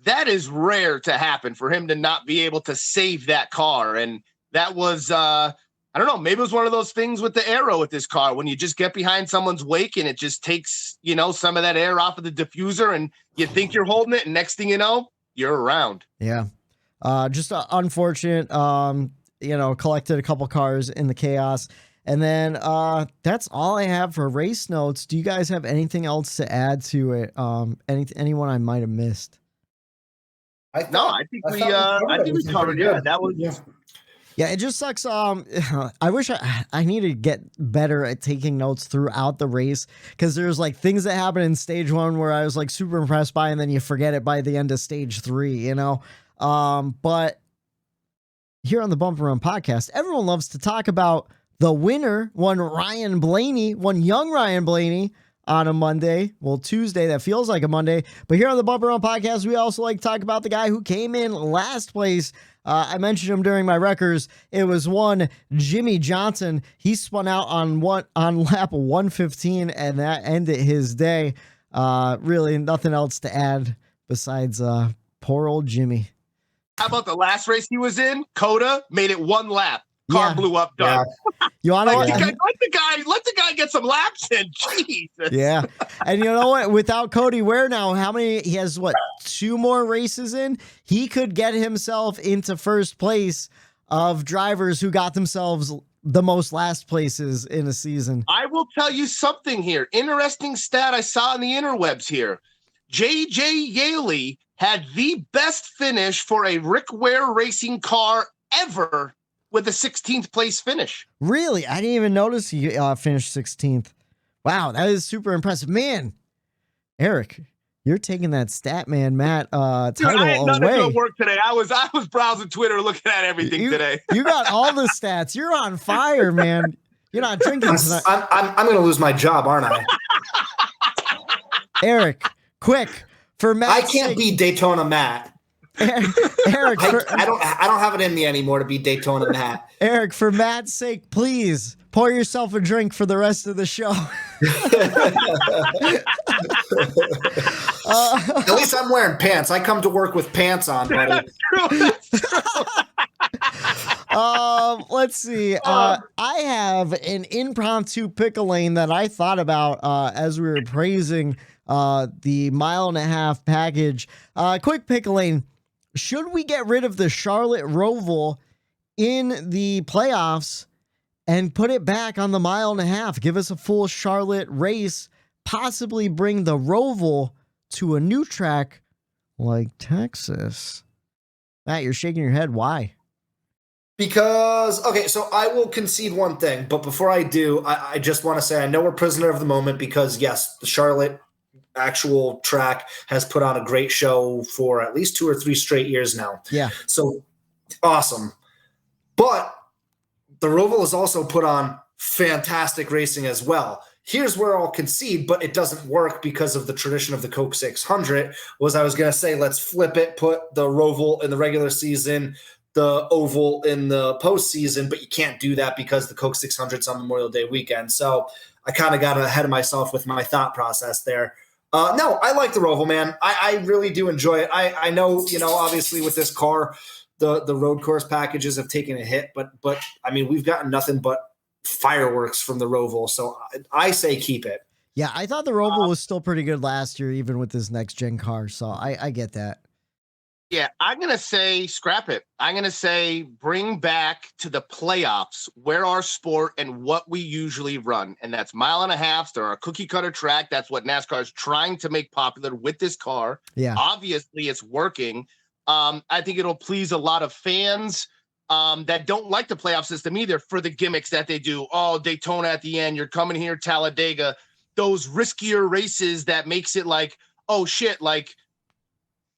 that is rare to happen for him to not be able to save that car. And that was, I don't know, maybe it was one of those things with the aero with this car when you just get behind someone's wake and it just takes, some of that air off of the diffuser and you think you're holding it. And next thing you know, you're around. Yeah. Just unfortunate, collected a couple cars in the chaos. And then that's all I have for race notes. Do you guys have anything else to add to it? Anyone I might have missed? I think we covered. Yeah, that was. Yeah, it just sucks. I wish I need to get better at taking notes throughout the race, because there's like things that happen in stage 1 where I was like super impressed by, and then you forget it by the end of stage 3. But here on the Bumper Run podcast, everyone loves to talk about the winner, one young Ryan Blaney on a Monday. Well, Tuesday, that feels like a Monday. But here on the Bumper Run podcast, we also like to talk about the guy who came in last place. I mentioned him during my records. It was one Jimmy Johnson. He spun out on lap 115, and that ended his day. Really nothing else to add besides poor old Jimmy. How about the last race he was in? Coda made it 1 lap. Car blew up. Done. Yeah. You want to let the guy get some laps in. Jesus. Yeah. And you know what? Without Cody Ware now, he has 2 more races in? He could get himself into first place of drivers who got themselves the most last places in a season. I will tell you something here. Interesting stat I saw in the interwebs here. JJ Yaley had the best finish for a Rick Ware racing car ever, with a 16th place finish. Really? I didn't even notice he finished 16th. Wow, that is super impressive. Man, Eric, you're taking that Statman Matt title I had nothing away. to work today. I was browsing Twitter looking at everything today. You got all the stats. You're on fire, man. You're not drinking tonight. I'm going to lose my job, aren't I? Eric, quick, for Matt. I can't be Daytona Matt. Eric, I don't have it in me anymore to be Daytona Matt. Eric, for Matt's sake, please pour yourself a drink for the rest of the show. At least I'm wearing pants. I come to work with pants on, buddy. That's true. Let's see. I have an impromptu pickle lane that I thought about as we were praising the 1.5 mile package. Quick pickle lane. Should we get rid of the Charlotte Roval in the playoffs and put it back on the 1.5 miles? Give us a full Charlotte race, possibly bring the Roval to a new track like Texas. Matt, you're shaking your head. Why? Because, okay, so I will concede one thing, but before I do, I just want to say I know we're prisoner of the moment because, yes, the Charlotte actual track has put on a great show for at least 2 or 3 straight years now. Yeah. So awesome. But the Roval has also put on fantastic racing as well. Here's where I'll concede, but it doesn't work because of the tradition of the Coke 600. I was going to say, let's flip it, put the Roval in the regular season, the oval in the postseason, but you can't do that because the Coke 600's on Memorial Day weekend. So I kind of got ahead of myself with my thought process there. No, I like the Roval, man. I really do enjoy it. I know, obviously with this car, the road course packages have taken a hit, but I mean, we've gotten nothing but fireworks from the Roval. So I say keep it. Yeah, I thought the Roval was still pretty good last year, even with this next gen car. So I get that. Yeah, I'm going to say scrap it. I'm going to say bring back to the playoffs where our sport and what we usually run. And that's 1.5 miles. They're a cookie cutter track. That's what NASCAR is trying to make popular with this car. Yeah. Obviously, it's working. I think it'll please a lot of fans that don't like the playoff system either for the gimmicks that they do. Oh, Daytona at the end. You're coming here, Talladega. Those riskier races that makes it like, oh, shit, like,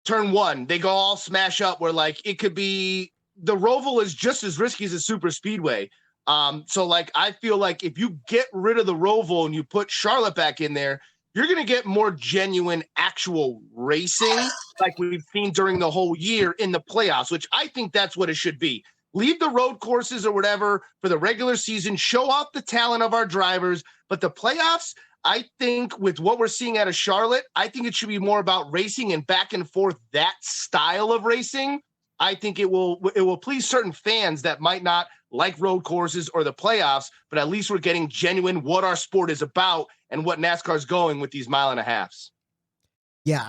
turn 1, they go all smash up where like it could be the Roval is just as risky as a super speedway. So like I feel like if you get rid of the Roval and you put Charlotte back in there, you're going to get more genuine actual racing like we've seen during the whole year in the playoffs, which I think that's what it should be. Leave the road courses or whatever for the regular season, show off the talent of our drivers, but the playoffs, I think with what we're seeing out of Charlotte, I think it should be more about racing and back and forth, that style of racing. I think it will please certain fans that might not like road courses or the playoffs, but at least we're getting genuine what our sport is about and what NASCAR's going with these 1.5 miles. Yeah,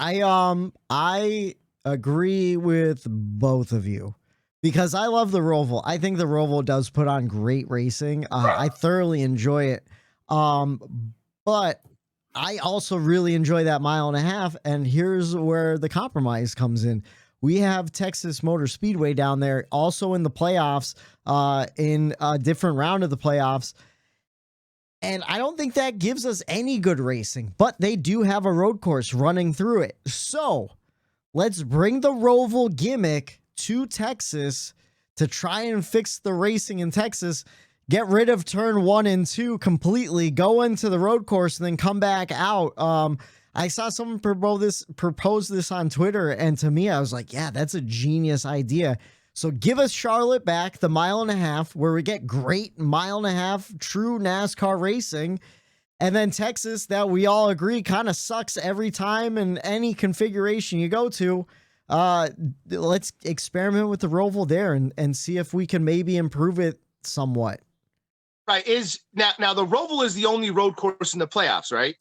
I agree with both of you because I love the Roval. I think the Roval does put on great racing. I thoroughly enjoy it. But I also really enjoy that 1.5 miles. And here's where the compromise comes in. We have Texas Motor Speedway down there also in the playoffs, in a different round of the playoffs. And I don't think that gives us any good racing, but they do have a road course running through it. So let's bring the Roval gimmick to Texas to try and fix the racing in Texas. Get rid of turn 1 and 2 completely, go into the road course, and then come back out. I saw someone propose this on Twitter, and to me, I was like, yeah, that's a genius idea. So give us Charlotte back, the 1.5 miles, where we get great 1.5 miles true NASCAR racing. And then Texas, that we all agree kind of sucks every time in any configuration you go to. Let's experiment with the Roval there and see if we can maybe improve it somewhat. Right. Now the Roval is the only road course in the playoffs, right?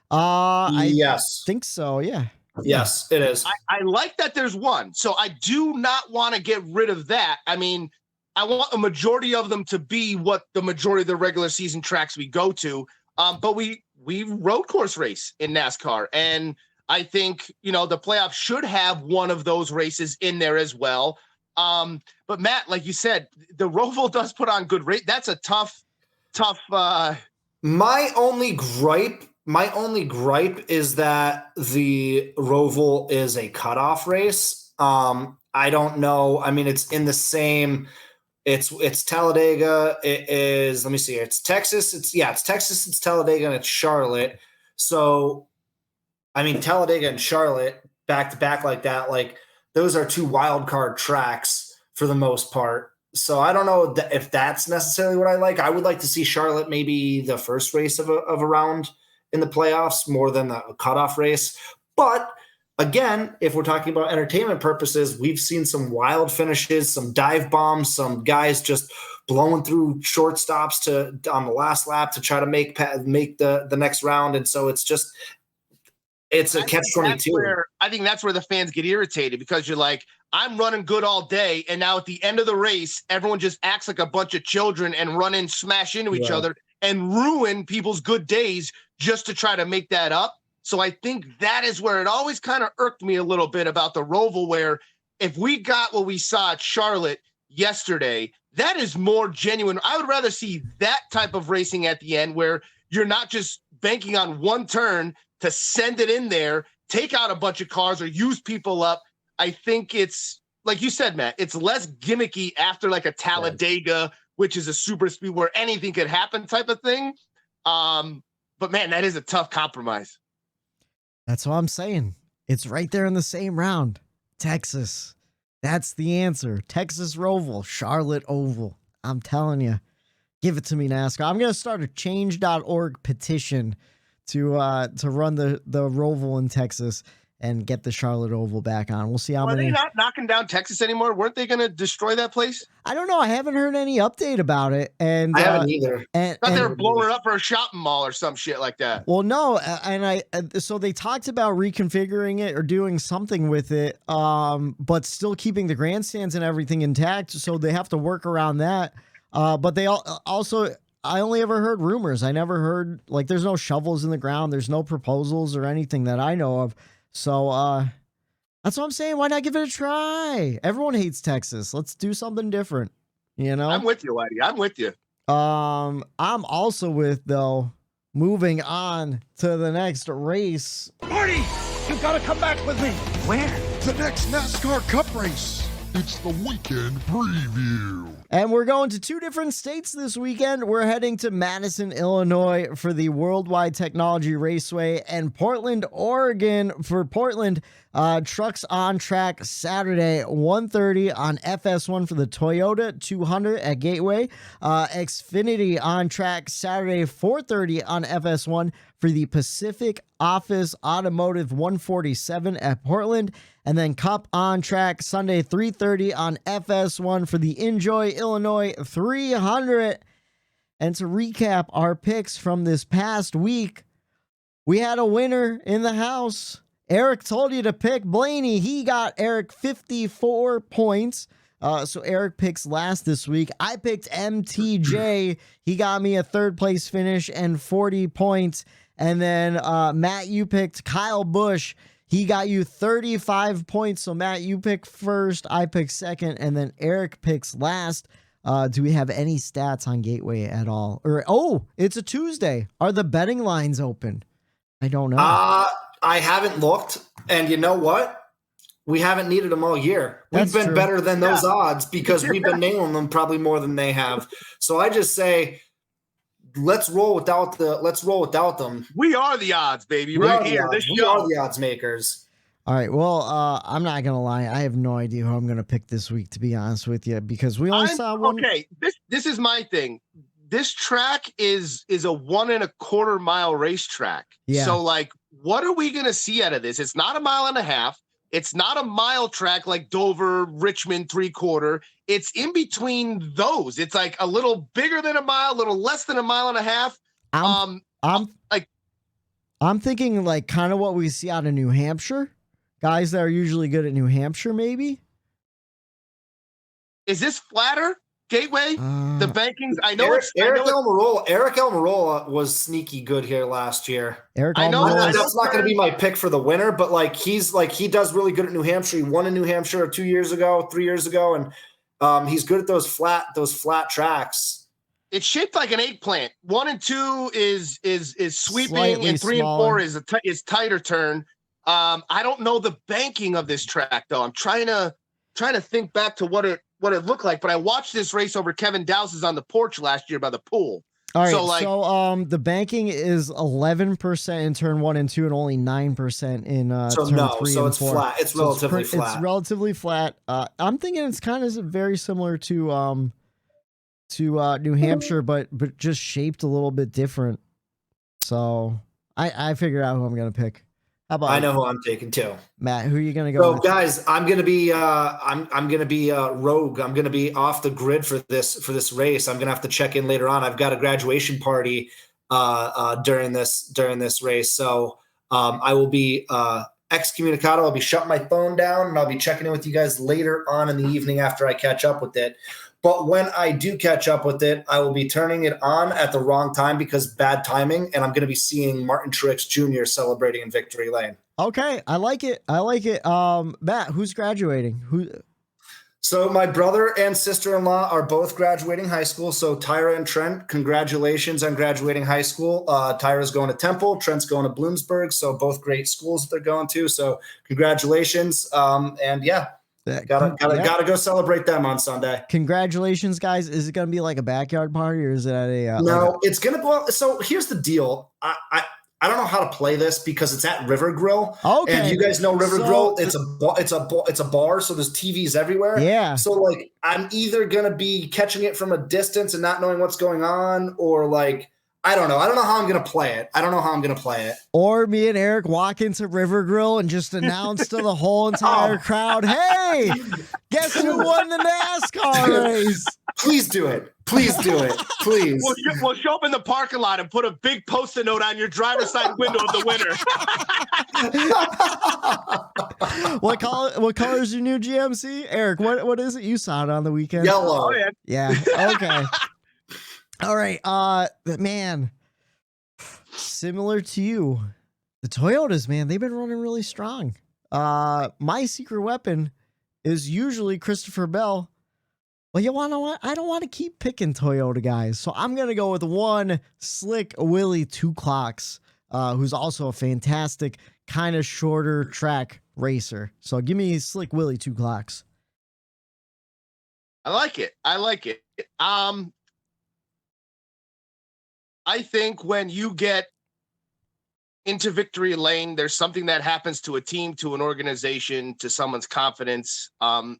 Yes. Think so, yeah. Yes, it is. I like that there's one. So I do not want to get rid of that. I mean, I want a majority of them to be what the majority of the regular season tracks we go to. But we road course race in NASCAR. And I think, the playoffs should have one of those races in there as well. But Matt, like you said, the Roval does put on good race. That's a tough. My only gripe is that the Roval is a cutoff race. I don't know. I mean, it's in the same. It's Talladega. It is. Let me see. It's Texas. It's Texas. It's Talladega, and it's Charlotte. So, I mean, Talladega and Charlotte back to back like that. Like those are 2 wild card tracks for the most part. So I don't know if that's necessarily what I like. I would like to see Charlotte maybe the first race of a round in the playoffs more than a cutoff race. But again, if we're talking about entertainment purposes, we've seen some wild finishes, some dive bombs, some guys just blowing through shortstops on the last lap to try to make the next round. And so it's a catch-22. I think that's where the fans get irritated because you're like, I'm running good all day, and now at the end of the race, everyone just acts like a bunch of children and run in, smash into each other and ruin people's good days just to try to make that up. So I think that is where it always kind of irked me a little bit about the Roval, where if we got what we saw at Charlotte yesterday, that is more genuine. I would rather see that type of racing at the end where you're not just banking on one turn to send it in there, take out a bunch of cars or use people up. I think it's, like you said, Matt, it's less gimmicky after like a Talladega, which is a super speed where anything could happen type of thing. But man, that is a tough compromise. That's what I'm saying. It's right there in the same round. Texas. That's the answer. Texas Roval, Charlotte Oval. I'm telling you. Give it to me, NASCAR. I'm going to start a change.org petition to run the Roval in Texas and get the Charlotte Oval back on. We'll see how many. Are they not knocking down Texas anymore? Weren't they going to destroy that place? I don't know. I haven't heard any update about it. And I haven't either. I thought they were blowing it up for a shopping mall or some shit like that. Well, no. So they talked about reconfiguring it or doing something with it, but still keeping the grandstands and everything intact. So they have to work around that. But they also, I only ever heard rumors. I never heard, like, there's no shovels in the ground. There's no proposals or anything that I know of. So that's what I'm saying. Why not give it a try? Everyone hates Texas. Let's do something different. I'm with you, Whitey. I'm with you. I'm also with, though, moving on to the next race. Marty, you've got to come back with me. Where? The next NASCAR Cup race. It's the weekend preview. And we're going to 2 different states this weekend. We're heading to Madison, Illinois for the Worldwide Technology Raceway and Portland, Oregon for Portland Trucks on Track Saturday, 1:30 on FS1 for the Toyota 200 at Gateway. Xfinity on track Saturday, 4:30 on FS1 for the Pacific Office Automotive 147 at Portland. And then Cup on track Sunday, 3:30 on FS1 for the Enjoy Illinois 300. And to recap our picks from this past week, we had a winner in the house. Eric told you to pick Blaney. He got Eric 54 points. So Eric picks last this week. I picked MTJ. He got me a 3rd place finish and 40 points. And then Matt, you picked Kyle Busch. He got you 35 points. So Matt, you pick first. I pick second. And then Eric picks last. Do we have any stats on Gateway at all? Or it's a Tuesday. Are the betting lines open? I don't know. I haven't looked, and you know what? We haven't needed them all year. That's We've been true. better than those odds because we've been nailing them probably more than they have. So I just say, let's roll without them. We are the odds, baby. We Right are the here. odds. This We show. are the odds makers. All right. Well, I'm not going to lie. I have no idea who I'm going to pick this week, to be honest with you, because we only saw one. Okay, this is my thing. This track is a 1.25 mile racetrack. Yeah. So like, what are we gonna see out of this? It's not a 1.5 miles. It's not a mile track like Dover, Richmond, 3/4. It's in between those. It's like a little bigger than a mile, a little less than 1.5 miles. I'm thinking like kind of what we see out of New Hampshire. Guys that are usually good at New Hampshire, maybe. Is this flatter? Gateway, the bankings. I know Eric Almirola was sneaky good here last year. I know that's not going to be my pick for the winner, but he does really good at New Hampshire. He won in New Hampshire 2 years ago, 3 years ago, and he's good at those flat tracks. It's shaped like an eggplant. 1 and 2 is sweeping, Slightly and 3 smaller. and 4 is tighter turn. I don't know the banking of this track though. I'm trying to think back to what it looked like, but I watched this race over Kevin Dowse's on the porch last year by the pool. All right. So the banking is 11% in turn 1 and 2, and only 9% in turn 3 so and it's 4. flat. It's relatively flat. It's relatively flat. I'm thinking it's kind of very similar to New Hampshire, but just shaped a little bit different. So I figured out who I'm gonna pick. How about I know who I'm taking too. Matt? Who are you gonna go? So with? guys, I'm gonna be rogue. I'm gonna be off the grid for this race. I'm gonna have to check in later on. I've got a graduation party during this race, so I will be excommunicado. I'll be shutting my phone down, and I'll be checking in with you guys later on in the evening after I catch up with it. But when I do catch up with it, I will be turning it on at the wrong time because bad timing, and I'm going to be seeing Martin Truex Jr. celebrating in victory lane. Okay, I like it. Matt, who's graduating? Who? So my brother and sister-in-law are both graduating high school. So Tyra and Trent, congratulations on graduating high school. Tyra's going to Temple, Trent's going to Bloomsburg. So both great schools that they're going to. So congratulations. And yeah. Gotta go celebrate them on Sunday. Congratulations, guys. Is it gonna be like a backyard party, or is it at a no, it's gonna go. So here's the deal. I don't know how to play this because it's at River Grill. Okay. And you guys know River Grill, it's a bar, so there's TVs everywhere. Yeah. So like I'm either gonna be catching it from a distance and not knowing what's going on, or like I don't know. I don't know how I'm going to play it. Or me and Eric walk into River Grill and just announce to the whole entire crowd, hey, guess who won the NASCAR race? Please do it. Please. We'll show up in the parking lot and put a big Post-it note on your driver's side window of the winner. What color is your new GMC? Eric, what is it? You saw it on the weekend? Yellow. Oh, Yeah. Okay. All right. Man, similar to you, the Toyotas, man, they've been running really strong. My secret weapon is usually Christopher Bell. Well, you want to what? I don't want to keep picking Toyota guys, so I'm gonna go with one Slick Willie 2 Clocks, who's also a fantastic kind of shorter track racer. So give me Slick Willie 2 Clocks. I like it. I think when you get into victory lane, there's something that happens to a team, to an organization, to someone's confidence,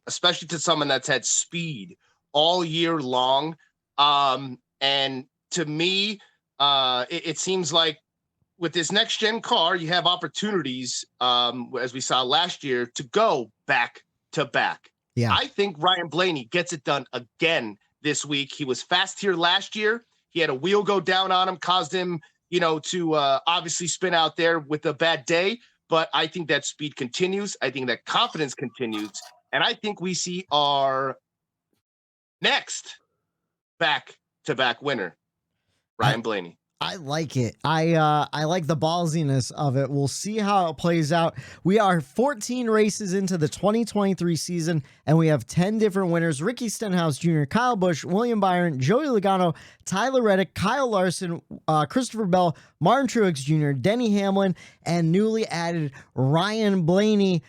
especially to someone that's had speed all year long. And to me, it seems like with this next gen car, you have opportunities, as we saw last year, to go back to back. Yeah. I think Ryan Blaney gets it done again this week. He was fast here last year. He had a wheel go down on him, caused him, to obviously spin out there with a bad day. But I think that speed continues. I think that confidence continues. And I think we see our next back-to-back winner, Ryan Blaney. I like it. I like the ballsiness of it. We'll see how it plays out. We are 14 races into the 2023 season, and we have 10 different winners. Ricky Stenhouse Jr., Kyle Busch, William Byron, Joey Logano, Tyler Reddick, Kyle Larson, Christopher Bell, Martin Truex Jr., Denny Hamlin, and newly added Ryan Blaney.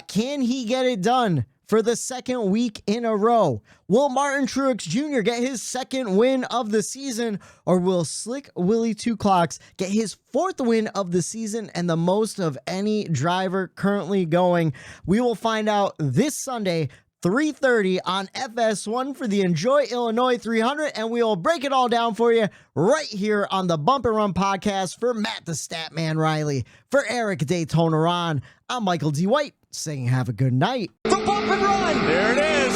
Can he get it done for the second week in a row? Will Martin Truex Jr. get his second win of the season, or will Slick Willie Two Clocks get his fourth win of the season and the most of any driver currently going? We will find out this Sunday, 3:30 on FS1 for the Enjoy Illinois 300, and we will break it all down for you right here on the Bump and Run podcast. For Matt the Statman Reilly, for Eric Daytona Ron, I'm Michael D. White saying have a good night. The Bump and Run. There it is.